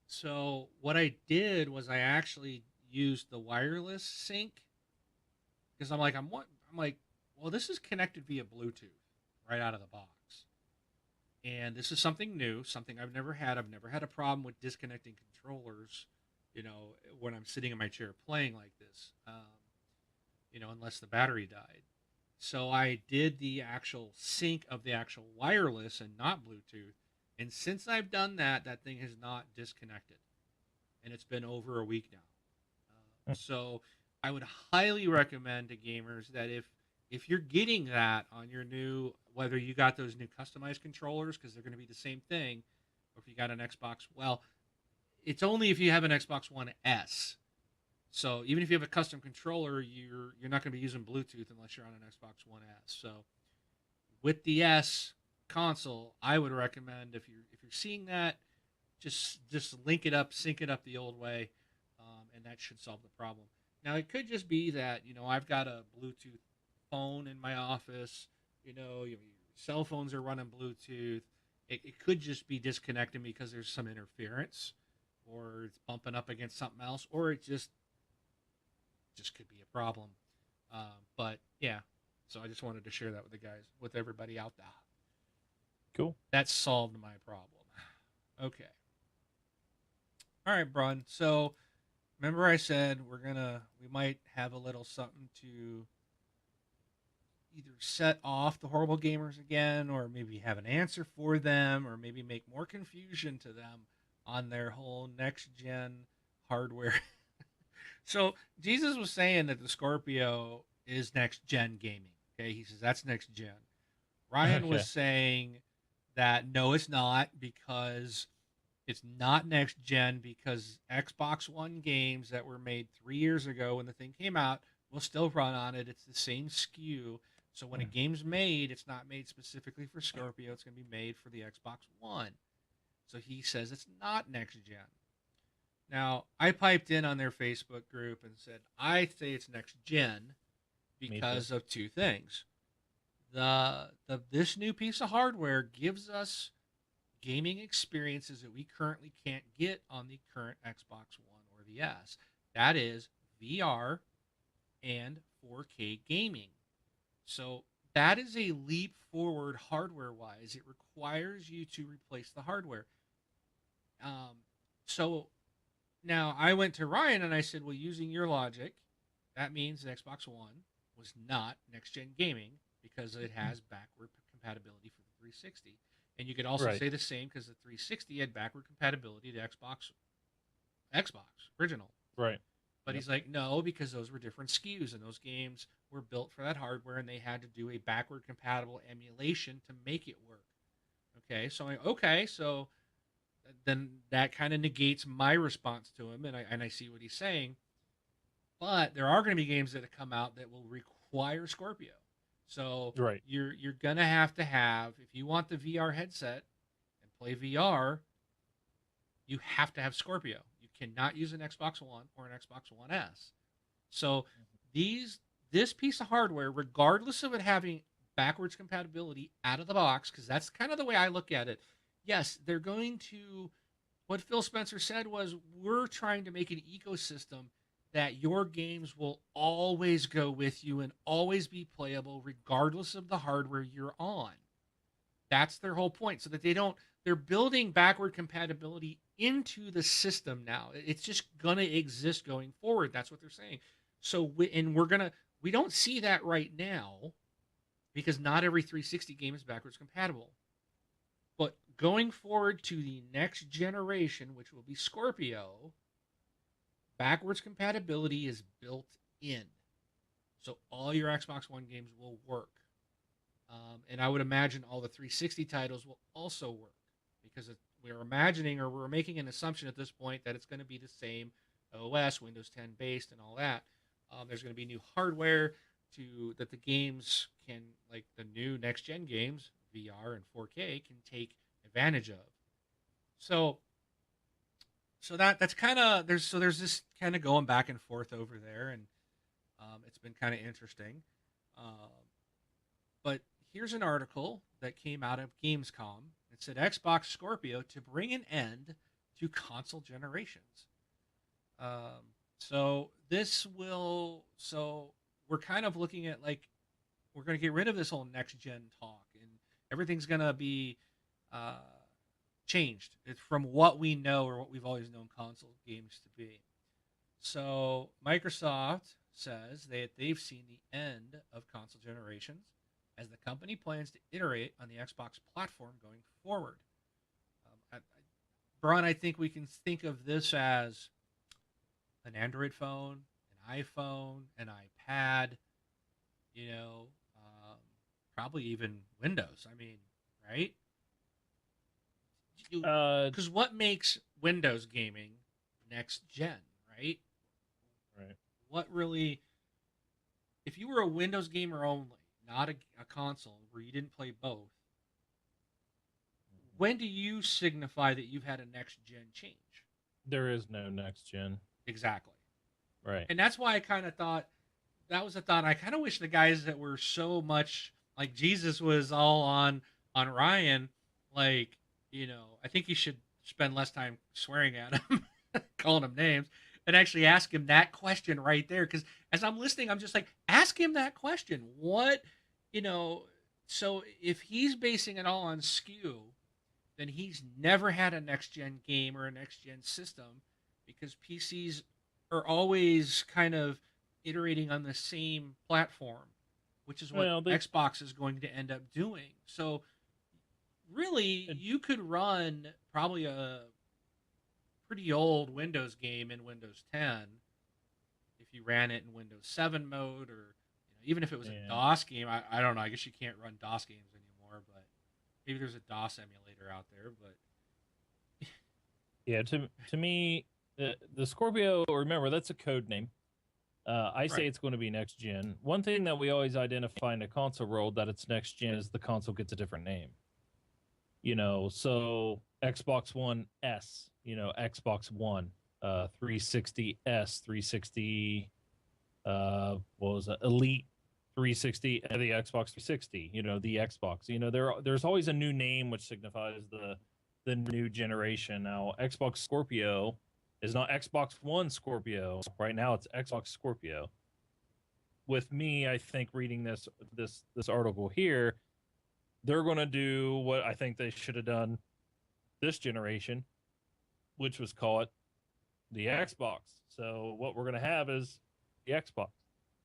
So what I did was I actually used the wireless sync because I'm like, well, this is connected via Bluetooth right out of the box. And this is something new, something I've never had. I've never had a problem with disconnecting controllers, when I'm sitting in my chair playing like this, unless the battery died. So I did the actual sync of the actual wireless and not Bluetooth. And since I've done that, that thing has not disconnected. And it's been over a week now. So I would highly recommend to gamers that if you're getting that on your new, whether you got those new customized controllers because they're going to be the same thing, or if you got an Xbox, well, it's only if you have an Xbox One S. So even if you have a custom controller, you're not going to be using Bluetooth unless you're on an Xbox One S. So with the S console, I would recommend if you're seeing that, just link it up, sync it up the old way, and that should solve the problem. Now it could just be that I've got a Bluetooth phone in my office. Your cell phones are running Bluetooth. It could just be disconnecting because there's some interference, or it's bumping up against something else, or it just could be a problem. But yeah, so I just wanted to share that with the guys, with everybody out there. Cool. That solved my problem. Okay. All right, Brun. So remember I said we might have a little something to either set off the horrible gamers again, or maybe have an answer for them, or maybe make more confusion to them on their whole next gen hardware. So Jesus was saying that the Scorpio is next gen gaming. Okay, he says that's next gen. Ryan Okay. was saying that no, it's not, because it's not next gen, because Xbox One games that were made 3 years ago when the thing came out will still run on it. It's the same SKU. So when a game's made, it's not made specifically for Scorpio. It's going to be made for the Xbox One. So he says it's not next gen. Now, I piped in on their Facebook group and said, I say it's next gen because of two things. This new piece of hardware gives us gaming experiences that we currently can't get on the current Xbox One or the S. That is VR and 4K gaming. So that is a leap forward hardware wise. It requires you to replace the hardware. So now I went to Ryan and I said, well, using your logic, that means the Xbox One was not next gen gaming because it has backward compatibility for the 360. And you could also say the same because the 360 had backward compatibility to Xbox original. Right. But he's like, no, because those were different SKUs and those games were built for that hardware and they had to do a backward compatible emulation to make it work. Okay, so so then that kind of negates my response to him, and I see what he's saying. But there are going to be games that come out that will require Scorpio. So you're going to have, if you want the VR headset and play VR, you have to have Scorpio. You cannot use an Xbox One or an Xbox One S. So this piece of hardware, regardless of it having backwards compatibility out of the box, because that's kind of the way I look at it. Yes, they're going to, what Phil Spencer said was, we're trying to make an ecosystem that your games will always go with you and always be playable regardless of the hardware you're on. That's their whole point. So that they're building backward compatibility into the system now. It's just gonna exist going forward. That's what they're saying. So we don't see that right now because not every 360 game is backwards compatible. But going forward to the next generation, which will be Scorpio, backwards compatibility is built in. So all your Xbox One games will work. And I would imagine all the 360 titles will also work because we're imagining or we're making an assumption at this point that it's going to be the same OS, Windows 10 based, and all that. There's going to be new hardware to that the games can, like the new next gen games, VR and 4K, can take advantage of. So, that's kind of there's this kind of going back and forth over there, and it's been kind of interesting. Um, but here's an article that came out of Gamescom. It said Xbox Scorpio to bring an end to console generations. Um, so this will so we're kind of looking at like we're going to get rid of this whole next gen talk, and everything's going to be uh, changed. It's from what we know or what we've always known console games to be. So Microsoft says they've seen the end of console generations as the company plans to iterate on the Xbox platform going forward. Braun, I think we can think of this as an Android phone, an iPhone, an iPad, you know, um, probably even Windows. I mean, right? Uh, Because what makes Windows gaming next gen, right? right. What really, if you were a Windows gamer only, not a console where you didn't play both, when do you signify that you've had a next gen change? There is no next gen. Exactly. Right. And that's why I kind of thought that was a thought. I kind of wish the guys that were so much like Jesus was all on Ryan, like, I think he should spend less time swearing at him, calling him names, and actually ask him that question right there. Because as I'm listening, I'm just like, ask him that question. What, you know? So if he's basing it all on SKU, then he's never had a next gen game or a next gen system because PCs are always kind of iterating on the same platform, which is what Well, they Xbox is going to end up doing. So really, and you could run probably a pretty old Windows game in Windows 10 if you ran it in Windows 7 mode, or even if it was a yeah, DOS game. I don't know. I guess you can't run DOS games anymore, but maybe there's a DOS emulator out there. But yeah. To me, the Scorpio. Remember, that's a code name. I say right, it's going to be next gen. One thing that we always identify in the console world that it's next gen is the console gets a different name. So Xbox One S, Xbox One, 360 S, 360, what was it, Elite 360, the Xbox 360, the Xbox. There's always a new name which signifies the new generation. Now, Xbox Scorpio is not Xbox One Scorpio. Right now, it's Xbox Scorpio. With me, I think reading this article here, they're going to do what I think they should have done this generation, which was call it the Xbox. So what we're going to have is the Xbox.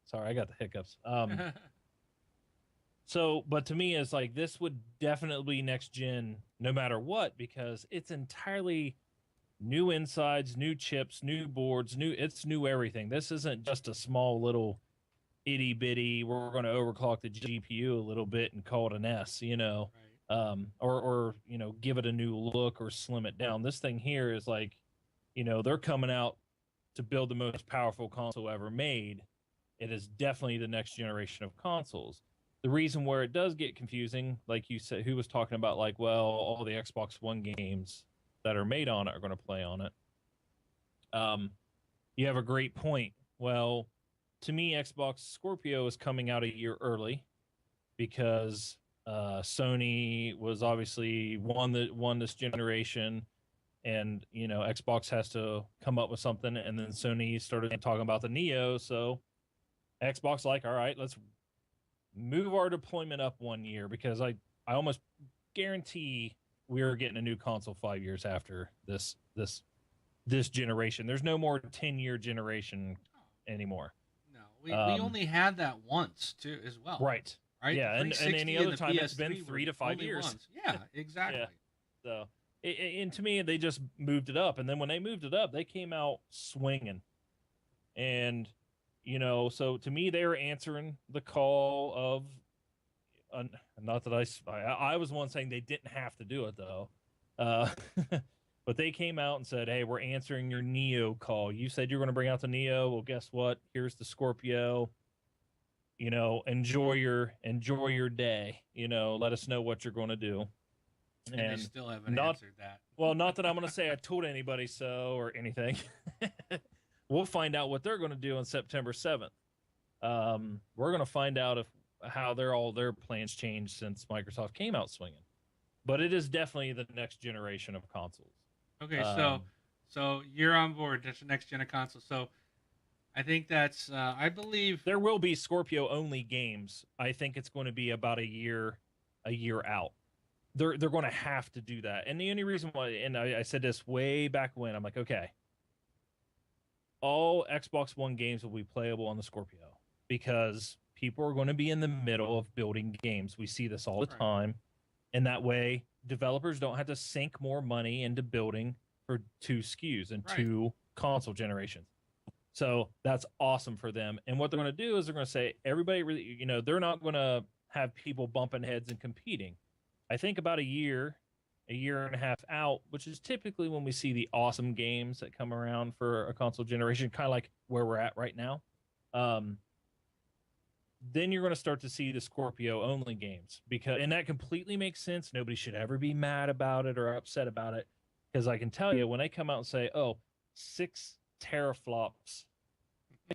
Sorry, I got the hiccups. But to me, it's like this would definitely be next gen no matter what because it's entirely new insides, new chips, new boards, it's new everything. This isn't just a small little itty bitty. We're going to overclock the GPU a little bit and call it an S, right. or give it a new look or slim it down. This thing here is like, they're coming out to build the most powerful console ever made. It is definitely the next generation of consoles. The reason where it does get confusing, like you said, who was talking about like, well, all the Xbox One games that are made on it are going to play on it. Um, you have a great point. Well, to me, Xbox Scorpio is coming out a year early because Sony was obviously won this generation, and Xbox has to come up with something, and then Sony started talking about the Neo, so Xbox like, all right, let's move our deployment up 1 year because I almost guarantee we're getting a new console 5 years after this this generation. There's no more 10-year generation anymore. No, we only had that once too, as well. Right. Right. Yeah, The and 360 any other the time it's been PS3 3 were to 5 only years. once. Yeah, exactly. Yeah. So, and to me, they just moved it up, and then when they moved it up, they came out swinging, and so to me, they were answering the call of. Not that I was one saying they didn't have to do it though, uh, but they came out and said, "Hey, we're answering your Neo call. You said you're going to bring out the Neo. Well, guess what? Here's the Scorpio. Enjoy your day. Let us know what you're going to do." And they And still haven't not answered that. well, not that I'm going to say I told anybody so or anything. We'll find out what they're going to do on September 7th. We're going to find out how their plans changed since Microsoft came out swinging. But it is definitely the next generation of consoles. Okay, so you're on board. That's the next gen of console. So I think that's I believe there will be Scorpio only games. I think it's going to be about a year out. They're going to have to do that. And the only reason why, and I said this way back when, I'm like, okay, all Xbox One games will be playable on the Scorpio because people are going to be in the middle of building games. We see this all the time. And that way, developers don't have to sink more money into building for 2 SKUs and 2 console generations. So that's awesome for them. And what they're going to do is they're going to say, everybody really, they're not going to have people bumping heads and competing. I think about a year and a half out, which is typically when we see the awesome games that come around for a console generation, kind of like where we're at right now. Then you're going to start to see the Scorpio only games and that completely makes sense. Nobody should ever be mad about it or upset about it. Because I can tell you when they come out and say, 6 teraflops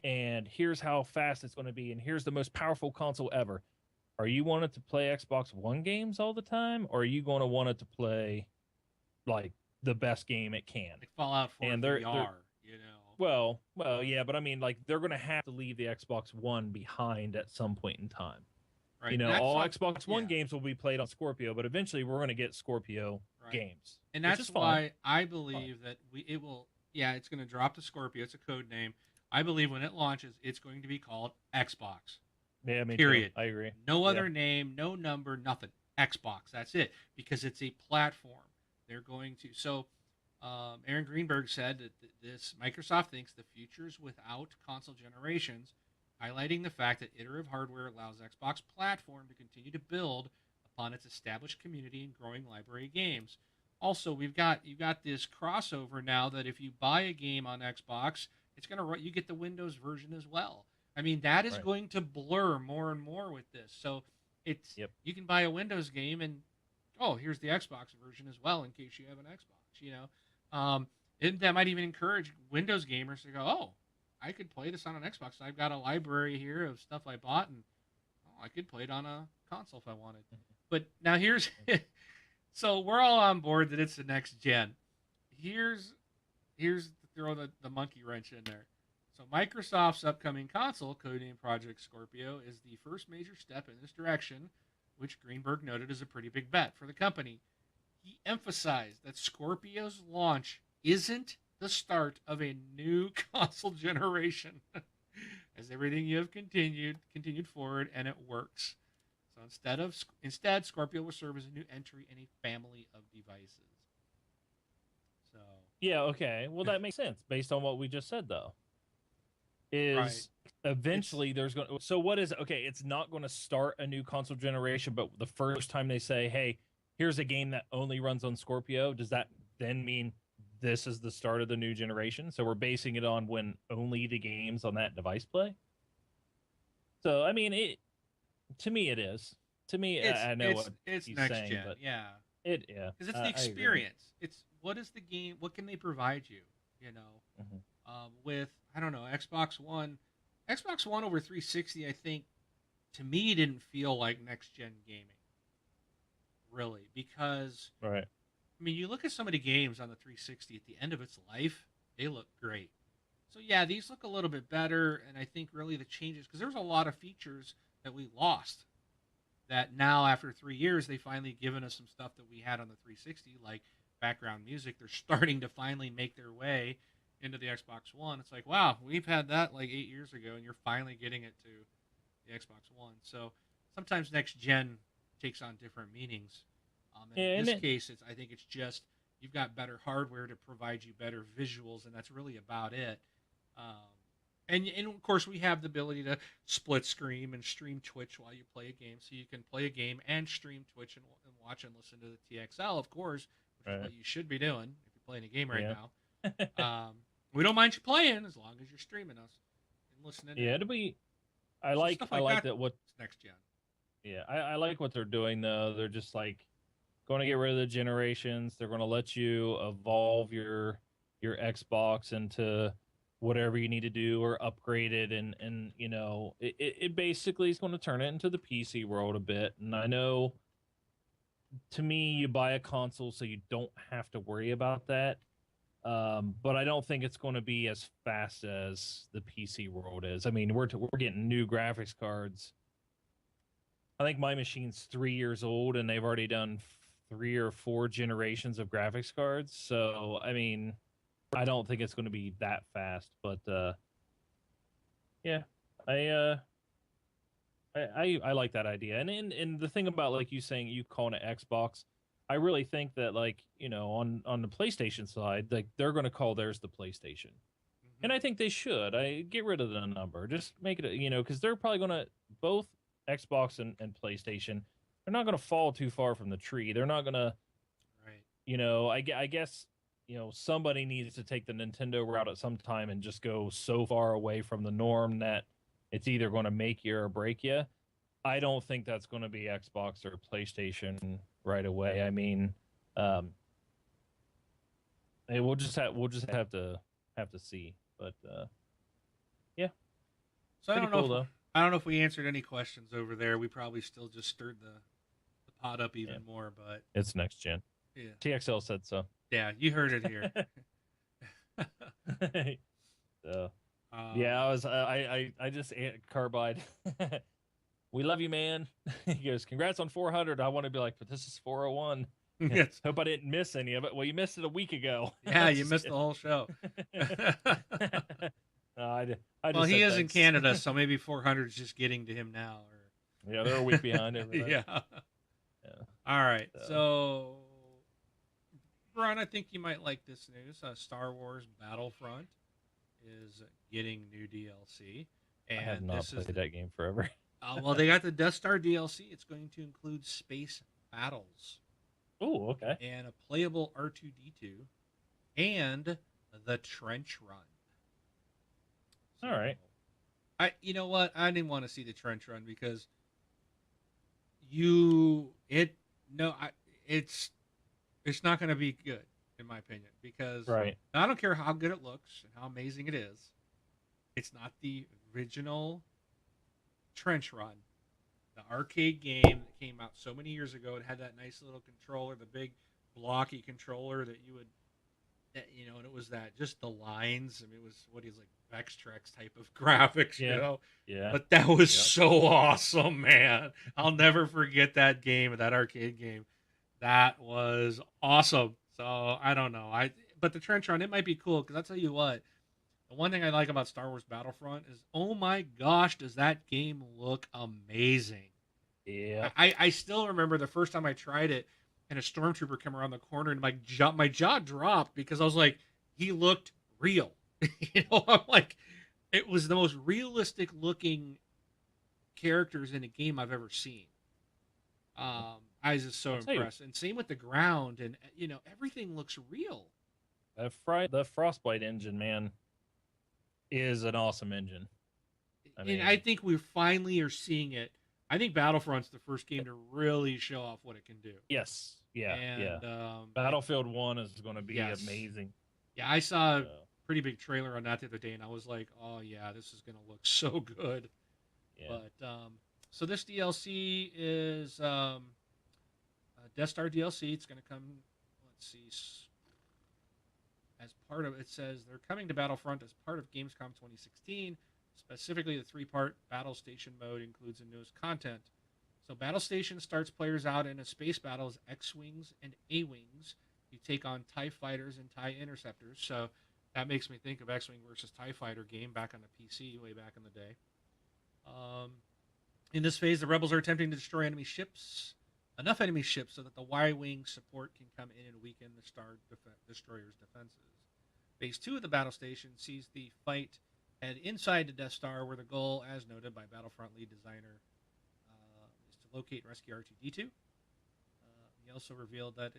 and here's how fast it's going to be and here's the most powerful console ever. Are you wanting to play Xbox One games all the time, or are you going to want it to play like the best game it can? Like Fallout 4 and VR, Well, yeah, but I mean, like they're going to have to leave the Xbox One behind at some point in time. Right. All Xbox One games will be played on Scorpio, but eventually we're going to get Scorpio games, and that's why I believe that it will. Yeah, it's going to drop to Scorpio. It's a code name. I believe when it launches, it's going to be called Xbox. Yeah, me period. Too. I agree. No other name, no number, nothing. Xbox. That's it. Because it's a platform. They're going to. So, Aaron Greenberg said that this Microsoft thinks the future's without console generations, highlighting the fact that iterative hardware allows Xbox platform to continue to build upon its established community and growing library of games. Also, you've got this crossover now that if you buy a game on Xbox, it's gonna you get the Windows version as well. I mean, that is going to blur more and more with this. So it's you can buy a Windows game and here's the Xbox version as well in case you have an Xbox. And that might even encourage Windows gamers to go, I could play this on an Xbox. I've got a library here of stuff I bought, and I could play it on a console if I wanted. But now here's so we're all on board that it's the next gen. Here's throw the monkey wrench in there. So Microsoft's upcoming console, codenamed Project Scorpio, is the first major step in this direction, which Greenberg noted is a pretty big bet for the company. He emphasized that Scorpio's launch isn't the start of a new console generation, as everything you have continued forward, and it works. So instead, Scorpio will serve as a new entry in a family of devices. So yeah, okay, well that makes sense based on what we just said, though. Eventually there's going to, so what is it? Okay, it's not going to start a new console generation, but the first time they say, hey, here's a game that only runs on Scorpio, does that then mean this is the start of the new generation? So we're basing it on when only the games on that device play? So I mean, to me it is. To me, I know it's he's next saying, gen, but yeah. Because it's the experience. It's what is the game? What can they provide you? With I don't know, Xbox One over 360. I think to me didn't feel like next gen gaming, really, because right. I mean, you look at some of the games on the 360 at the end of its life, they look great. So yeah, these look a little bit better, and I think really the changes because there's a lot of features that we lost. That now after 3 years, they finally given us some stuff that we had on the 360, like background music, they're starting to finally make their way into the Xbox One. It's like, wow, we've had that like 8 years ago, and you're finally getting it to the Xbox One. So sometimes next gen takes on different meanings. And Yeah, in and this it, case, I think it's just you've got better hardware to provide you better visuals, and that's really about it. Um, and of course, we have the ability to split screen and stream Twitch while you play a game, so you can play a game and stream Twitch and watch and listen to the TXL, of course, which is right. what you should be doing if you're playing a game right Yeah. now. We don't mind you playing as long as you're streaming us and listening Yeah, in. it'll be. So stuff I like like that. that. What? It's next gen. Yeah, I like what they're doing though. They're just like going to get rid of the generations. They're going to let you evolve your Xbox into whatever you need to do or upgrade it, and it basically is going to turn it into the PC world a bit. And I know, to me, you buy a console so you don't have to worry about that. But I don't think it's going to be as fast as the PC world is. I mean, we're getting new graphics cards. I think my machine's 3 years old, and they've already done 3 or 4 generations of graphics cards. So, I mean, I don't think it's going to be that fast. But yeah, I uh, I like that idea. And the thing about, like you saying, you calling it Xbox, I really think that, like, on the PlayStation side, like, they're going to call theirs the PlayStation. Mm-hmm. And I think they should. I get rid of the number. Just make it, because they're probably going to, both Xbox and PlayStation, they're not going to fall too far from the tree. They're not going to, Right. I guess, somebody needs to take the Nintendo route at some time and just go so far away from the norm that it's either going to make you or break you. I don't think that's going to be Xbox or PlayStation right away. I mean, um, hey, we'll just have to see. But yeah, So pretty cool though. I don't know if we answered any questions over there. We probably still just stirred the pot up Yeah, even more, but it's next gen. yeah. TXL said so. Yeah, you heard it here. So um, yeah, I just Carbide. We love you, man. He goes, congrats on 400. I want to be like, but this is 401. yes. Hope I didn't miss any of it. Well, you missed it a week ago. Yeah, you Just missed the whole show. No, I Well, just he said is in thanks. Canada, so maybe 400 is just getting to him now. Yeah, they're a week behind everything. Yeah. Yeah. All right. So, So, Ron, I think you might like this news. Star Wars Battlefront is getting new DLC, I have and not this is played that game forever. well, they got the Death Star DLC. It's going to include space battles Oh, okay. and a playable R2D2 and the trench run. So, All right. you know what? I didn't want to see the trench run because it's not going to be good in my opinion because Right. I don't care how good it looks and how amazing it is. It's not the original trench run, the arcade game that came out so many years ago. It had that nice little controller, the big blocky controller that you would, and it was that just the lines. I mean, it was what is like Vextrex type of graphics, Yeah. Yeah. But that was Yep. so awesome, man. I'll never forget that game, that arcade game. That was awesome. So I don't know. But the trench run, it might be cool because I'll tell you what. The one thing I like about Star Wars Battlefront is, oh my gosh, does that game look amazing? Yeah. I still remember the first time I tried it, and a stormtrooper came around the corner, and my jaw dropped because I was like, he looked real. I'm like, it was the most realistic looking characters in a game I've ever seen. I was just so I'll tell you, impressed, and same with the ground, and everything looks real. the Frostbite engine, man, is an awesome engine. I And I mean, think we finally are seeing it. I think Battlefront's the first game to really show off what it can do. yes. Yeah. Yeah. And Battlefield 1 is going to be yes, amazing. yeah, I saw a So, pretty big trailer on that the other day, and I was like, oh yeah, this is gonna look so good. yeah. But so this DLC is Death Star DLC. It's gonna come. Let's see. As part of it says they're coming to Battlefront as part of Gamescom 2016. Specifically, the three-part Battle Station mode includes the newest content. So Battle Station starts players out in a space battle as X-Wings and A-Wings You take on TIE fighters and TIE interceptors. So that makes me think of X-Wing versus TIE fighter game back on the PC way back in the day. Um, in this phase, the rebels are attempting to destroy enough enemy ships so that the Y-wing support can come in and weaken the Star Destroyer's defenses. Phase 2 of the battle station sees the fight head inside the Death Star, where the goal, as noted by Battlefront lead designer, is to locate and rescue R2-D2. He also revealed that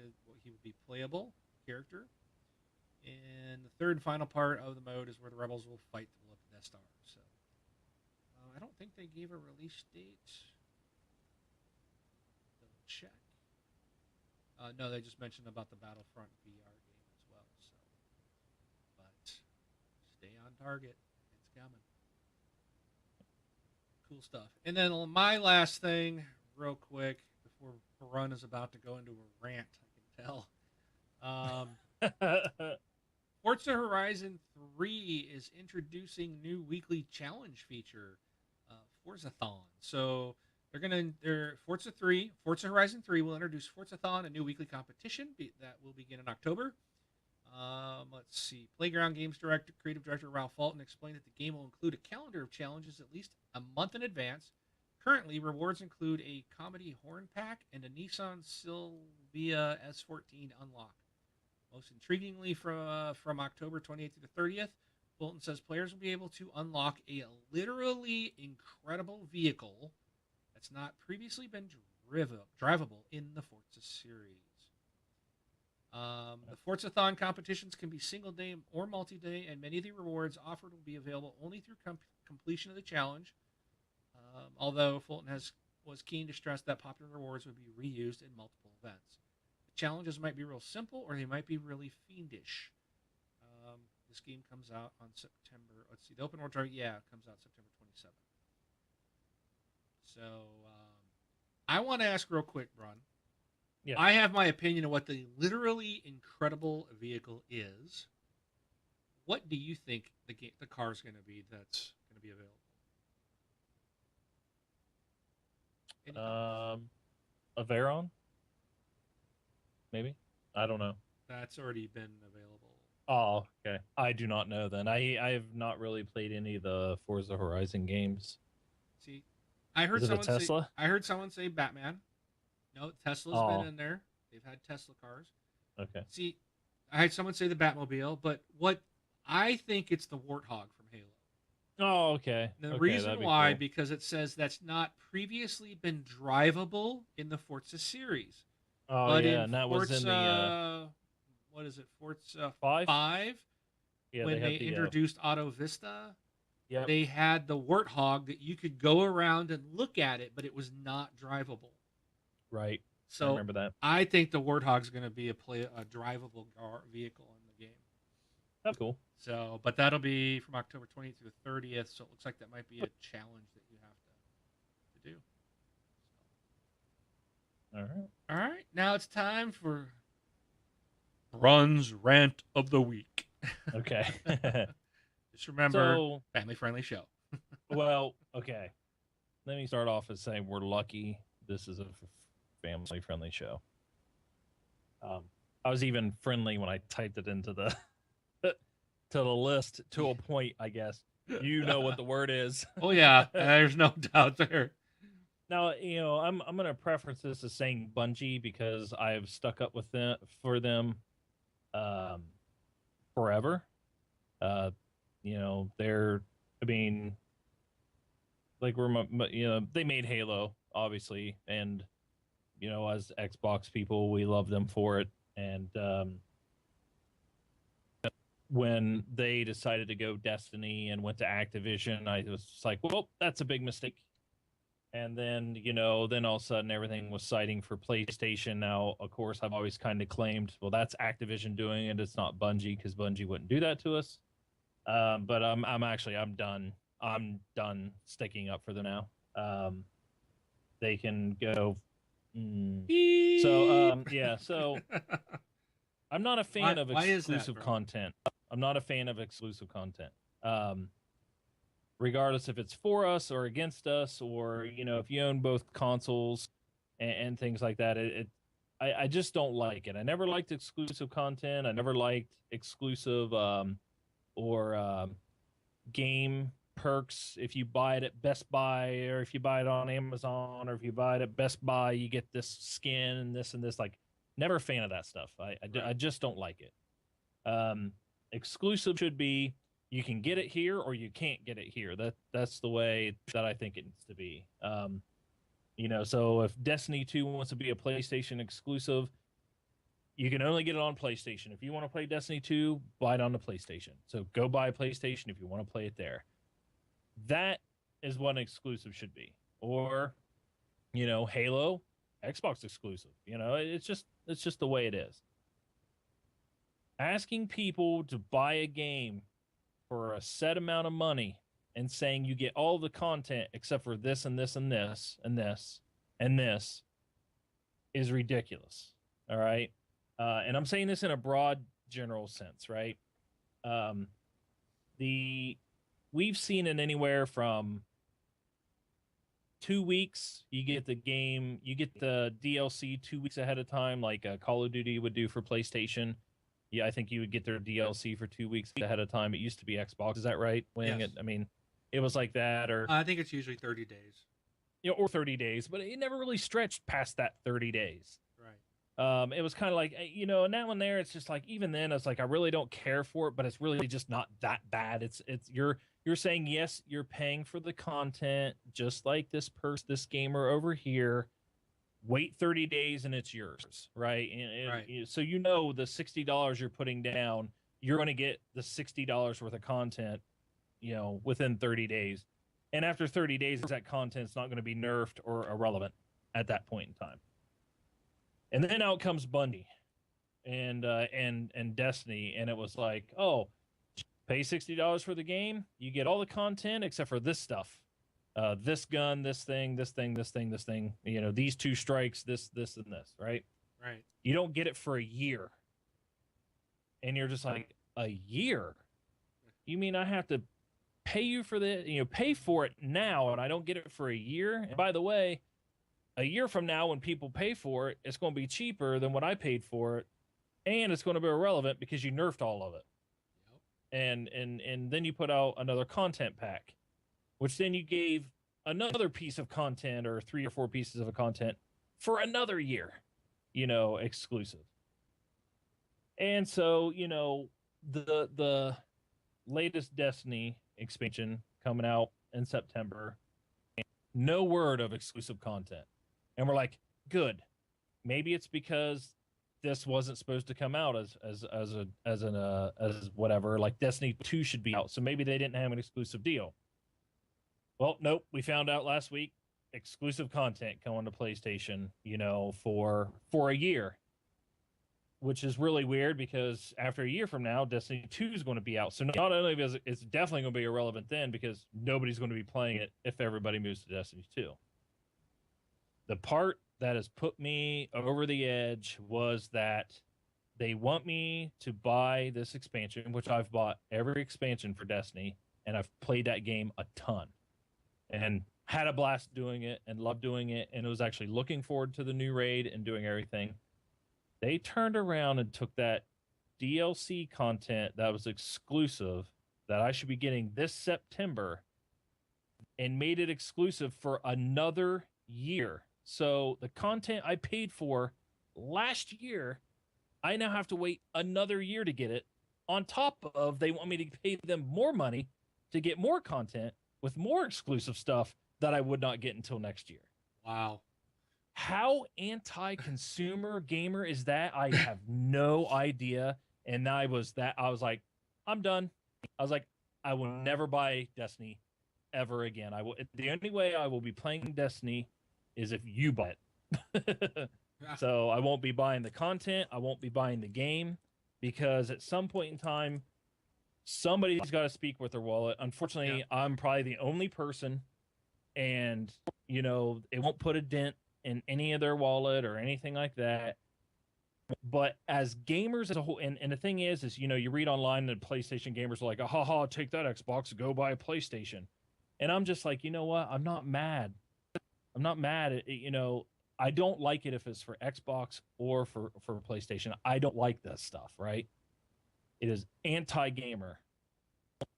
he would be playable character. And the third and final part of the mode is where the rebels will fight to blow up the Death Star. So I don't think they gave a release date. Double check. No, they just mentioned about the Battlefront VR game as well. So, but stay on target. It's coming. Cool stuff. And then my last thing, real quick, before Run is about to go into a rant, I can tell. Forza Horizon 3 is introducing new weekly challenge feature, Forzathon. So Forza Horizon 3 will introduce Forzathon, a new weekly competition that will begin in October. Let's see. Playground Games creative director Ralph Fulton explained that the game will include a calendar of challenges at least a month in advance. Currently, rewards include a comedy horn pack and a Nissan Silvia S14 unlock. Most intriguingly, from October 28th to the 30th, Fulton says players will be able to unlock a literally incredible vehicle that's not previously been drivable in the Forza series. The Forzathon competitions can be single day or multi-day, and many of the rewards offered will be available only through completion of the challenge. Although Fulton was keen to stress that popular rewards would be reused in multiple events. The challenges might be real simple, or they might be really fiendish. This game comes out on September. Let's see, the open world target, comes out September 27th. So I want to ask real quick, Bron. Yeah. I have my opinion of what the literally incredible vehicle is. What do you think the car is going to be that's going to be available? A Veyron? Maybe? I don't know. That's already been available. Oh, okay. I do not know then. I have not really played any of the Forza Horizon games. See, I heard Is it a someone Tesla? I heard someone say Batman. No, Tesla's been in there. They've had Tesla cars. Okay. See, I had someone say the Batmobile, but what I think it's the Warthog from Halo. Oh, okay. The Okay, reason that'd be why, cool. because it says that's not previously been drivable in the Forza series. Oh, But yeah, in and that was in the Forza, what is it, Forza 5? 5, Yeah, when they had the introduced Auto Vista, yep. they had the Warthog that you could go around and look at it, but it was not drivable. Right. I So remember that. I think the Warthog's going to be a drivable vehicle in the game. That's cool. So, but that'll be from October 20th to the 30th. So it looks like that might be a challenge that you have to do. All right. All right. Now it's time for Brun's Rant of the Week. Okay. Just remember, So, family-friendly show. well, okay. Let me start off as saying we're lucky this is a family-friendly show. I was even friendly when I typed it into the to the list to a point, I guess. You know what the word is. Oh yeah, there's no doubt there. Now, I'm going to preference this as saying Bungie because I've stuck up with them for them forever. They're, I mean, like they made Halo, obviously, and as Xbox people, we love them for it. And when they decided to go Destiny and went to Activision, I was just like, well, that's a big mistake. And then, then all of a sudden everything was citing for PlayStation. Now, of course, I've always kind of claimed, well, that's Activision doing it. It's not Bungie because Bungie wouldn't do that to us. But I'm done. I'm done sticking up for them now. They can go. So I'm not a fan of exclusive content. I'm not a fan of exclusive content. Regardless if it's for us or against us, or if you own both consoles and things like that, I just don't like it. I never liked exclusive content. I never liked exclusive or game perks. If you buy it at Best Buy, or if you buy it on Amazon, or if you buy it at Best Buy, you get this skin and this and this. Like, never a fan of that stuff. I just don't like it. Exclusive should be you can get it here or you can't get it here. That's the way that I think it needs to be. So if Destiny 2 wants to be a PlayStation exclusive, you can only get it on PlayStation. If you want to play Destiny 2, buy it on the PlayStation. So go buy a PlayStation if you want to play it there. That is what an exclusive should be. Or, Halo, Xbox exclusive. It's just the way it is. Asking people to buy a game for a set amount of money and saying you get all the content except for this and this and this and this and this is ridiculous. All right. And I'm saying this in a broad general sense, right? We've seen it anywhere from 2 weeks. You get the game, you get the DLC 2 weeks ahead of time, like Call of Duty would do for PlayStation. Yeah, I think you would get their DLC for 2 weeks ahead of time. It used to be Xbox. Is that right, Wing? Yes. It was like that, or I think it's usually 30 days. or 30 days, but it never really stretched past that 30 days. Right. It was kind of like, now and there, it's just like, even then, it's like, I really don't care for it, but it's really just not that bad. It's you're saying, yes, you're paying for the content, just like this gamer over here. Wait 30 days and it's yours, right? Right. So the $60 you're putting down, you're going to get the $60 worth of content, within 30 days. And after 30 days, that content's not going to be nerfed or irrelevant at that point in time. And then out comes Bungie and Destiny, and it was like, oh, pay $60 for the game, you get all the content except for this stuff. This gun, this thing, this thing, this thing, this thing, these 2 strikes, this, and this, right? Right. You don't get it for a year. And you're just like, a year? You mean I have to pay you for pay for it now, and I don't get it for a year? And by the way, a year from now, when people pay for it, it's going to be cheaper than what I paid for it. And it's going to be irrelevant because you nerfed all of it. Yep. And then you put out another content pack, which then you gave another piece of content or 3 or 4 pieces of content for another year, exclusive. And so, the latest Destiny expansion coming out in September, no word of exclusive content. And we're like, good. Maybe it's because this wasn't supposed to come out as whatever, like Destiny 2 should be out. So maybe they didn't have an exclusive deal. Well, nope. We found out last week, exclusive content coming to PlayStation, for a year, which is really weird because after a year from now, Destiny 2 is going to be out. So not only is it's definitely going to be irrelevant then because nobody's going to be playing it if everybody moves to Destiny 2. The part that has put me over the edge was that they want me to buy this expansion, which I've bought every expansion for Destiny, and I've played that game a ton and had a blast doing it and loved doing it, and it was actually looking forward to the new raid and doing everything. They turned around and took that DLC content that was exclusive that I should be getting this September and made it exclusive for another year. So the content I paid for last year, I now have to wait another year to get it. On top of, they want me to pay them more money to get more content with more exclusive stuff that I would not get until next year. Wow. How anti-consumer gamer is that? I have no idea. And I was like, I'm done. I was like, I will never buy Destiny ever again. The only way I will be playing Destiny is if you buy it. So I won't be buying the content. I won't be buying the game because at some point in time, somebody's got to speak with their wallet. Unfortunately, I'm probably the only person, and it won't put a dent in any of their wallet or anything like that. But as gamers as a whole, and the thing is you read online that PlayStation gamers are like, ha, take that Xbox, go buy a PlayStation. And I'm just like, you know what? I'm not mad. I'm not mad at, I don't like it if it's for Xbox or for PlayStation. I don't like this stuff, right? It is anti-gamer,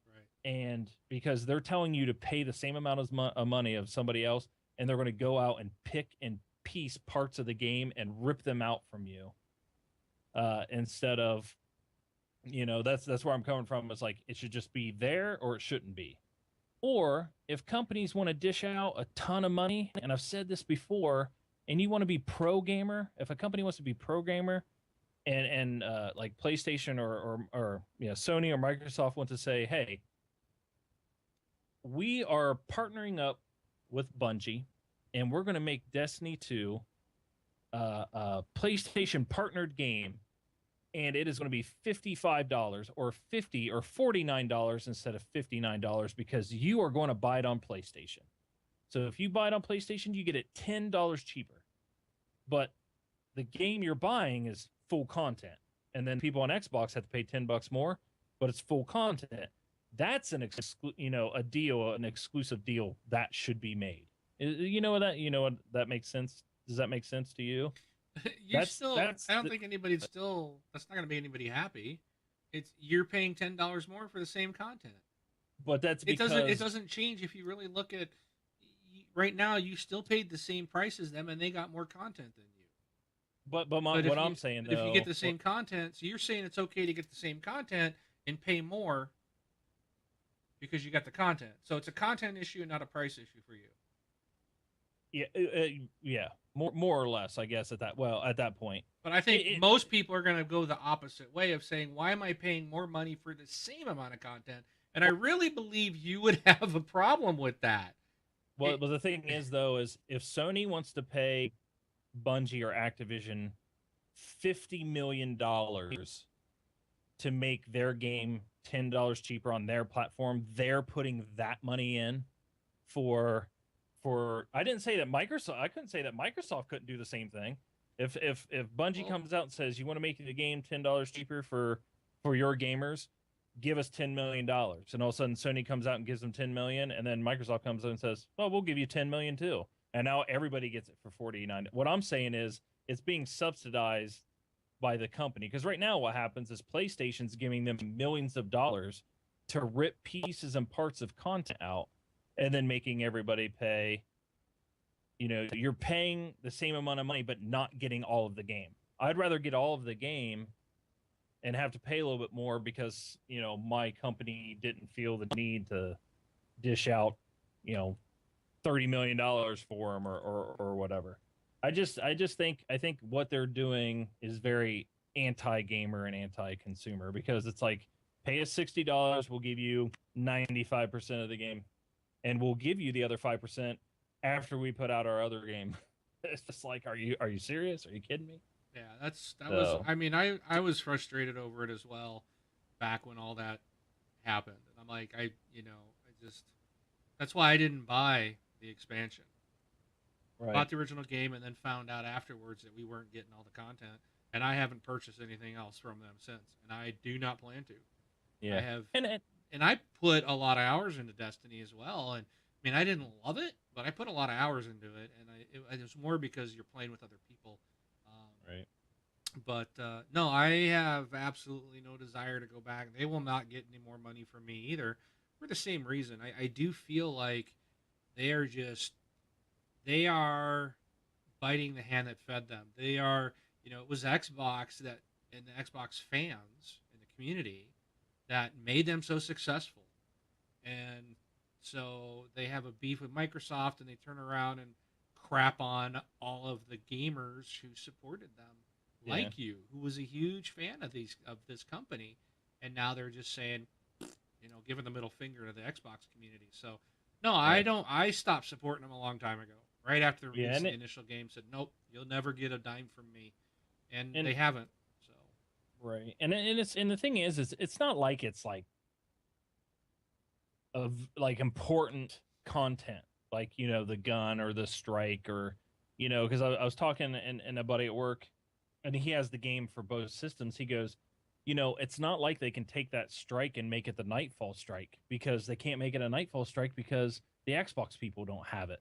Right. and because they're telling you to pay the same amount of money of somebody else, and they're going to go out and pick and piece parts of the game and rip them out from you, instead of, that's where I'm coming from. It's like it should just be there or it shouldn't be. Or if companies want to dish out a ton of money, and I've said this before, and you want to be pro gamer, if a company wants to be pro gamer, and like PlayStation or Sony or Microsoft want to say, hey, we are partnering up with Bungie, and we're going to make Destiny 2 a PlayStation partnered game, and it is going to be $55 or $50 or $49 instead of $59 because you are going to buy it on PlayStation. So if you buy it on PlayStation, you get it $10 cheaper. But the game you're buying is full content. And then people on Xbox have to pay $10 more, but it's full content. That's a deal, an exclusive deal that should be made. What that makes sense. Does that make sense to you? I don't think anybody's still. That's not going to make anybody happy. You're paying $10 more for the same content. But that's because it doesn't change if you really look at right now. You still paid the same price as them, and they got more content than you. What I'm saying, if you get the same content, so you're saying it's okay to get the same content and pay more because you got the content. So it's a content issue and not a price issue for you. Yeah, more or less, I guess at that point. But I think most people are going to go the opposite way of saying, why am I paying more money for the same amount of content? And I really believe you would have a problem with that. Well, the thing is, though, is if Sony wants to pay Bungie or Activision $50 million to make their game $10 cheaper on their platform, they're putting that money in for I didn't say that Microsoft. I couldn't say that Microsoft couldn't do the same thing. If Bungie comes out and says you want to make the game $10 cheaper for your gamers, give us $10 million, and all of a sudden Sony comes out and gives them $10 million, and then Microsoft comes in and says, "Well, we'll give you $10 million too," and now everybody gets it for $49. What I'm saying is it's being subsidized by the company, because right now what happens is PlayStation's giving them millions of dollars to rip pieces and parts of content out, and then making everybody pay. You're paying the same amount of money but not getting all of the game. I'd rather get all of the game and have to pay a little bit more because my company didn't feel the need to dish out $30 million for them or whatever. I think what they're doing is very anti-gamer and anti-consumer, because it's like, pay us $60, we'll give you 95% of the game, and we'll give you the other 5% after we put out our other game. It's just like, are you serious? Are you kidding me? Yeah, was. I mean, I was frustrated over it as well, back when all that happened. And I'm like, that's why I didn't buy the expansion. Right. Bought the original game and then found out afterwards that we weren't getting all the content, and I haven't purchased anything else from them since, and I do not plan to. Yeah, I have, and I put a lot of hours into Destiny as well, and I mean, I didn't love it, but I put a lot of hours into it, and it was more because you're playing with other people. Right. But no, I have absolutely no desire to go back. They will not get any more money from me either, for the same reason. I do feel like they are biting the hand that fed them. They are, it was Xbox and the Xbox fans in the community that made them so successful. And so they have a beef with Microsoft, and they turn around and crap on all of the gamers who supported them, like you, who was a huge fan of this company, and now they're just saying, giving the middle finger to the Xbox community. So, no, I don't. I stopped supporting them a long time ago, right after the initial game. Said, nope, you'll never get a dime from me, and they haven't. So, right, and the thing is it's not like it's like of like important content, like the gun or the strike, or because I was talking and a buddy at work, and he has the game for both systems. He goes, it's not like they can take that strike and make it the Nightfall strike, because they can't make it a Nightfall strike because the Xbox people don't have it,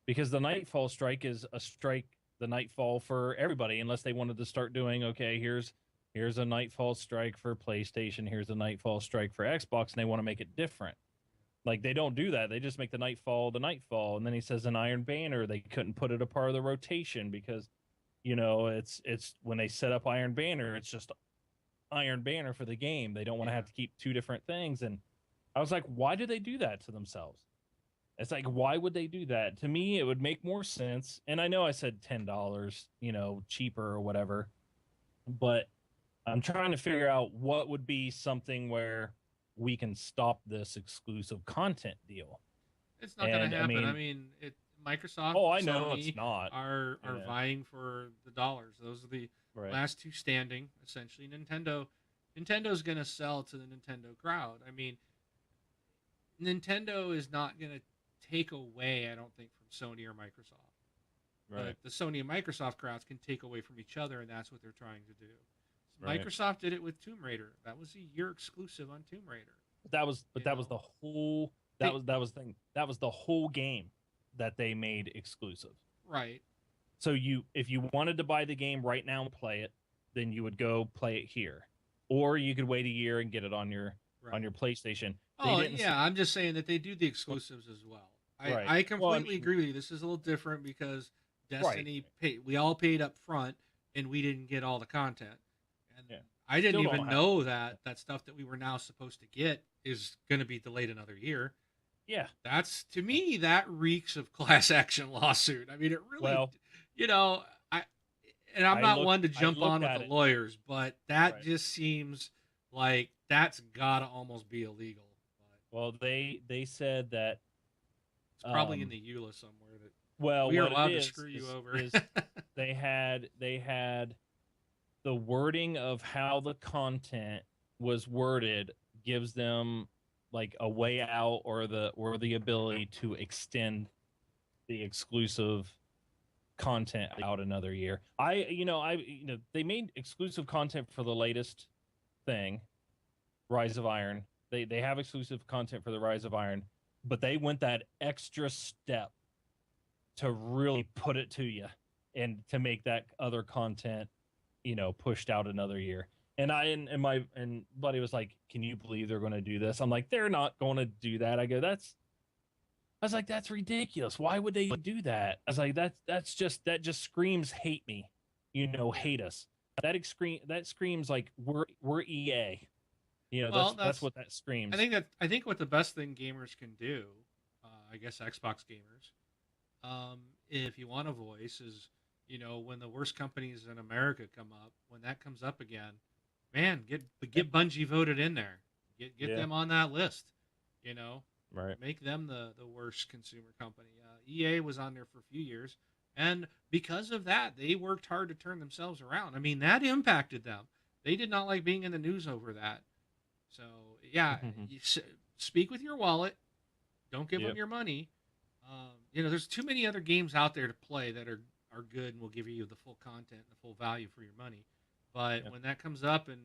because the Nightfall strike is a strike the Nightfall for everybody, unless they wanted to start doing, okay, here's a Nightfall strike for PlayStation, here's a Nightfall strike for Xbox, and they want to make it different. Like they don't do that. They just make the Nightfall, and then he says an Iron Banner. They couldn't put it a part of the rotation because, it's when they set up Iron Banner, it's just Iron Banner for the game. They don't want to have to keep two different things. And I was like, why do they do that to themselves? It's like, why would they do that? To me, it would make more sense. And I know I said $10, cheaper or whatever, but I'm trying to figure out what would be something where we can stop this exclusive content deal. It's not going And to I happen. I mean, mean, Microsoft, oh, I and know it's Sony not. are Yeah, vying for the dollars. Those are the right. last two standing. Essentially, Nintendo's going to sell to the Nintendo crowd. I mean, Nintendo is not going to take away, I don't think, from Sony or Microsoft. Right. But the Sony and Microsoft crowds can take away from each other, and that's what they're trying to do. Right. Microsoft did it with Tomb Raider. That was a year exclusive on Tomb Raider. But that was the whole that was the thing. That was the whole game that they made exclusive. Right. So if you wanted to buy the game right now and play it, then you would go play it here. Or you could wait a year and get it on your PlayStation. I'm just saying that they do the exclusives as well. Right. I completely agree with you. This is a little different because Destiny we all paid up front and we didn't get all the content. And I didn't even know that stuff that we were now supposed to get is going to be delayed another year. Yeah. That's, to me, that reeks of class action lawsuit. I mean, it really, I'm not one to jump on with the lawyers, but that just seems like that's got to almost be illegal. But, well, they said that it's probably in the EULA somewhere that we are allowed to screw you over. they had the wording of how the content was worded gives them like a way out or the ability to extend the exclusive content out another year. They made exclusive content for the latest thing, Rise of Iron. They have exclusive content for the Rise of Iron, but they went that extra step to really put it to you and to make that other content, pushed out another year. And my buddy was like, "Can you believe they're going to do this?" I'm like, "They're not going to do that." I was like, "That's ridiculous. Why would they do that?" I was like, that just screams hate me, hate us. That screams like we're EA. That's what that screams. I think what the best thing gamers can do, I guess Xbox gamers, if you want a voice, is when the worst companies in America come up, when that comes up again, man, get Bungie voted in there, get them on that list, right? Make them the worst consumer company. EA was on there for a few years, and because of that, they worked hard to turn themselves around. I mean, that impacted them. They did not like being in the news over that. So yeah, you speak with your wallet. Don't give them your money. There's too many other games out there to play that are good and will give you the full content and the full value for your money. But when that comes up, and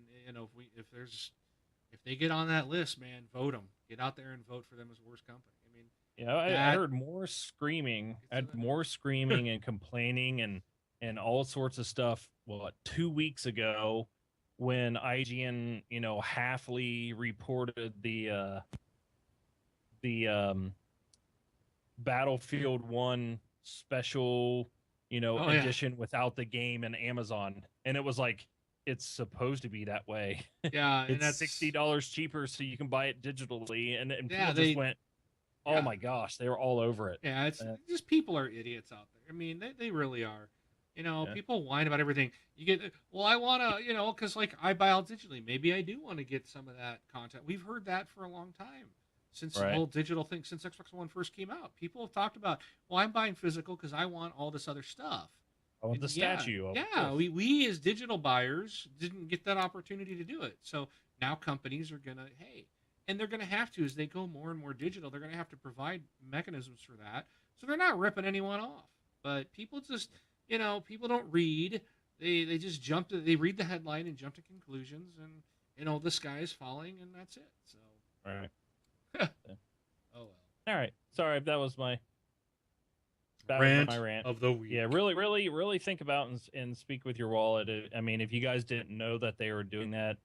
if they get on that list, man, vote them. Get out there and vote for them as worst company. I mean, I heard more screaming. I had more screaming and complaining and all sorts of stuff. 2 weeks ago, when IGN, halfly reported the Battlefield 1 special, edition without the game and Amazon, and it was like, it's supposed to be that way. Yeah, it's $60 cheaper, so you can buy it digitally, and people just went, "Oh my gosh!" They were all over it. Yeah, it's just people are idiots out there. I mean, they really are. People whine about everything. You get, I want to, because like I buy all digitally. Maybe I do want to get some of that content. We've heard that for a long time. Since the whole digital thing, since Xbox One first came out, people have talked about, I'm buying physical because I want all this other stuff. I want the statue. Yeah, we as digital buyers didn't get that opportunity to do it. So now companies are gonna, and they're gonna have to, as they go more and more digital, they're gonna have to provide mechanisms for that. So they're not ripping anyone off. But people just, people don't read. They just they read the headline and jump to conclusions, and the sky is falling, and that's it. So. All right. Oh well. All right. Sorry, that was my That was Rant my rant. of the week. Yeah, really think about and speak with your wallet. I mean, if you guys didn't know that they were doing that,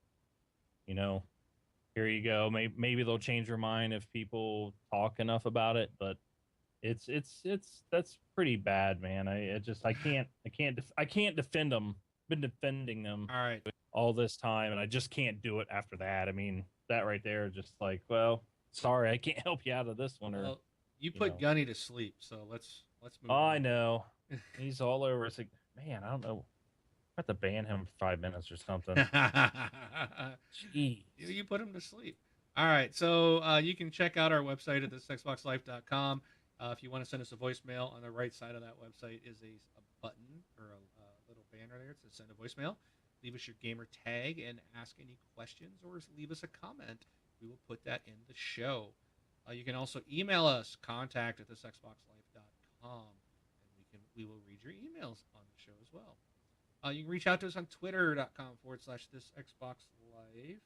you know, here you go. Maybe they'll change their mind if people talk enough about it. But it's that's pretty bad, man. I can't defend them. Been defending them All right. all this time, and I just can't do it after that. I mean, that right there, just like, well, sorry, I can't help you out of this one. Or Well, you you put know, Gunny to sleep, so let's move oh, I on. know he's all over. It's like, man, I don't know. I have to ban him for 5 minutes or something. Jeez. You put him to sleep. All right, so you can check out our website at thisxboxlife.com. If you want to send us a voicemail, on the right side of that website is a button or a little banner there. It says send a voicemail. Leave us your gamer tag and ask any questions, or leave us a comment. We will put that in the show. You can also email us, contact at thisxboxlife.com, and we will read your emails on the show as well. You can reach out to us on twitter.com/this Xbox Live.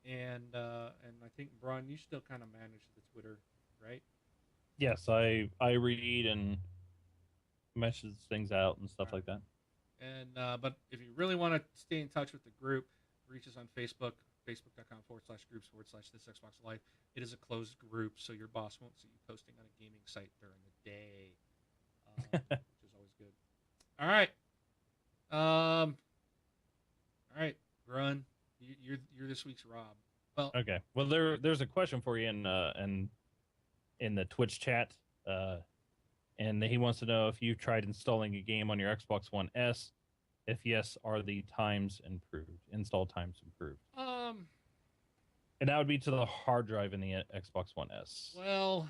And I think, Braun, you still kind of manage the Twitter, right? Yes, I read and message things out and stuff like that. And but if you really want to stay in touch with the group, reach us on Facebook, facebook.com/groups/this Xbox Live. It is a closed group, so your boss won't see you posting on a gaming site during the day, which is always good. All right. All right, Grun, you're this week's Rob. Well, okay. Well, there's a question for you in the Twitch chat, and he wants to know if you've tried installing a game on your Xbox One S. If yes, are the times improved? Install times improved? And that would be to the hard drive in the Xbox One S. Well,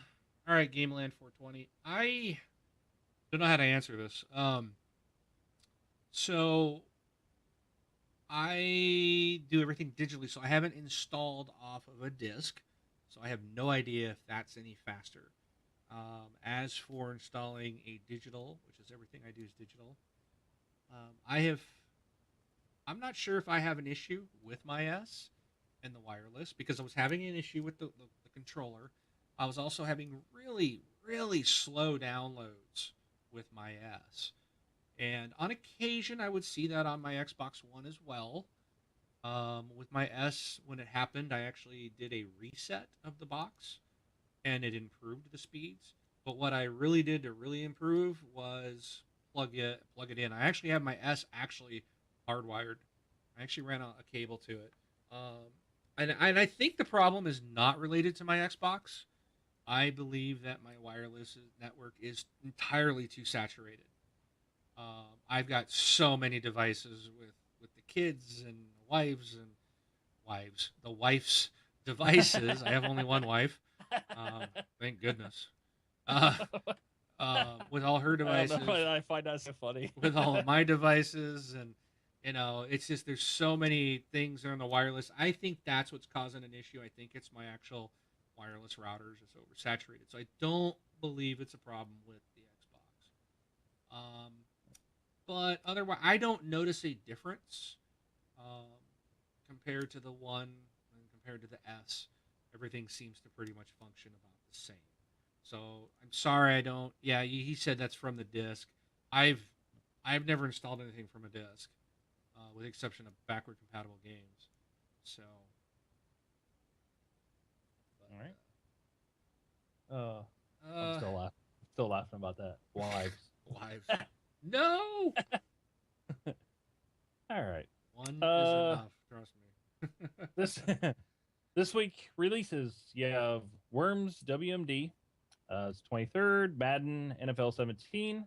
all right, Gameland 420. I don't know how to answer this. So I do everything digitally, so I haven't installed off of a disc, so I have no idea if that's any faster. As for installing a digital, which is everything I do is digital, I'm not sure if I have an issue with my S and the wireless because I was having an issue with the controller. I was also having really slow downloads with my S. And on occasion, I would see that on my Xbox One as well. With my S, when it happened, I actually did a reset of the box, and it improved the speeds. But what I really did to really improve was plug it in. I actually have my S actually hardwired. I actually ran a cable to it, and I think the problem is not related to my Xbox. I believe that my wireless network is entirely too saturated. I've got so many devices with the kids and the wife's devices. I have only one wife. Thank goodness. Uh, with all her devices, I find that so funny. with all of my devices, and it's just there's so many things that are on the wireless. I think that's what's causing an issue. I think it's my actual wireless routers is oversaturated. So I don't believe it's a problem with the Xbox. But otherwise, I don't notice a difference compared to the one and compared to the S. Everything seems to pretty much function about the same. So I'm sorry I don't. Yeah, he said that's from the disc. I've never installed anything from a disc, with the exception of backward compatible games. So. But, all right. I'm still laughing about that. Wives. Wives. No. All right. One is enough. Trust me. This week releases. You have Worms WMD. It's 23rd. Madden NFL 17.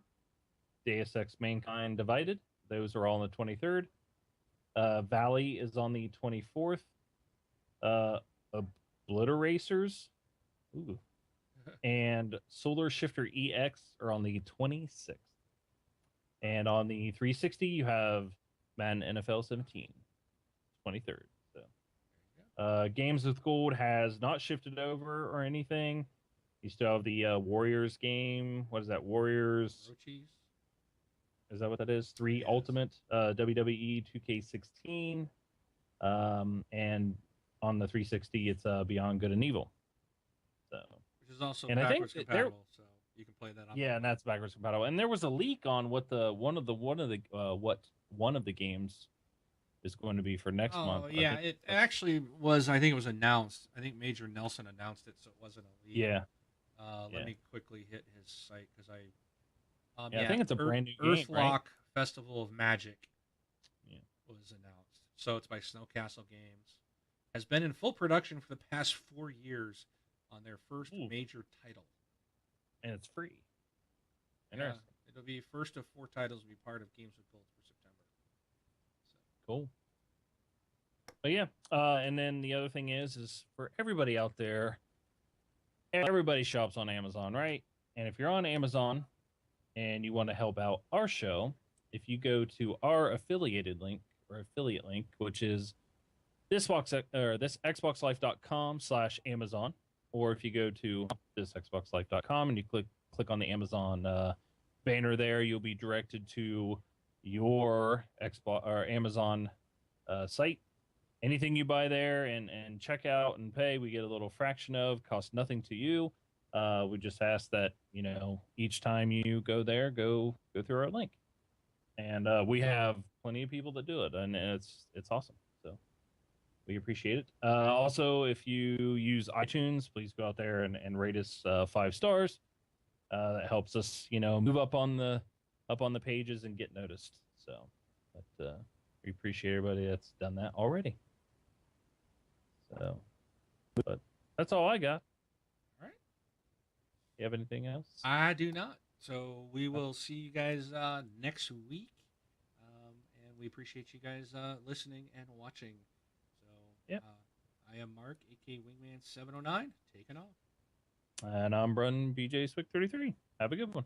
Deus Ex Mankind Divided. Those are all on the 23rd. Valley is on the 24th. Obliteracers. Ooh. And Solar Shifter EX are on the 26th. And on the 360, you have Madden NFL 17, 23rd. So, Games with Gold has not shifted over or anything. You still have the Warriors game. What is that? Warriors. Rochies. Is that what that is? 3 Yes. Ultimate, WWE 2K16. And on the 360, it's Beyond Good and Evil. So, Which is also and backwards I think compatible. So You can play that on. Yeah, and that's backwards compatible. And there was a leak on what one of the games is going to be for next month. Oh I yeah, think. it actually was. I think it was announced. I think Major Nelson announced it, so it wasn't a leak. Yeah, Let yeah, me quickly hit his site because yeah. I think it's a brand new game, right? Earthlock Festival of Magic Yeah. was announced. So it's by Snowcastle Games. Has been in full production for the past 4 years on their first Ooh. major title. And it's free. Yeah, Interesting. it'll be first of 4 titles will be part of Games with Gold for September. So. Cool. But yeah, and then the other thing is for everybody out there, everybody shops on Amazon, right? And if you're on Amazon and you want to help out our show, if you go to our affiliate link, which is this xboxlife.com/Amazon, or if you go to this xboxlife.com and you click on the Amazon banner there, you'll be directed to your Xbox or Amazon site. Anything you buy there and check out and pay, we get a little fraction of, cost nothing to you. We just ask that, each time you go there, go through our link. And we have plenty of people that do it, and it's awesome. So we appreciate it. Also, if you use iTunes, please go out there and rate us 5 stars. That helps us, move up on the pages and get noticed. So, but we appreciate everybody that's done that already. So, but that's all I got. All right. You have anything else? I do not. So we will see you guys next week, and we appreciate you guys listening and watching. So Yep. I am Mark, aka Wingman709, taking off. And I'm Brun BJ Swick 33. Have a good one.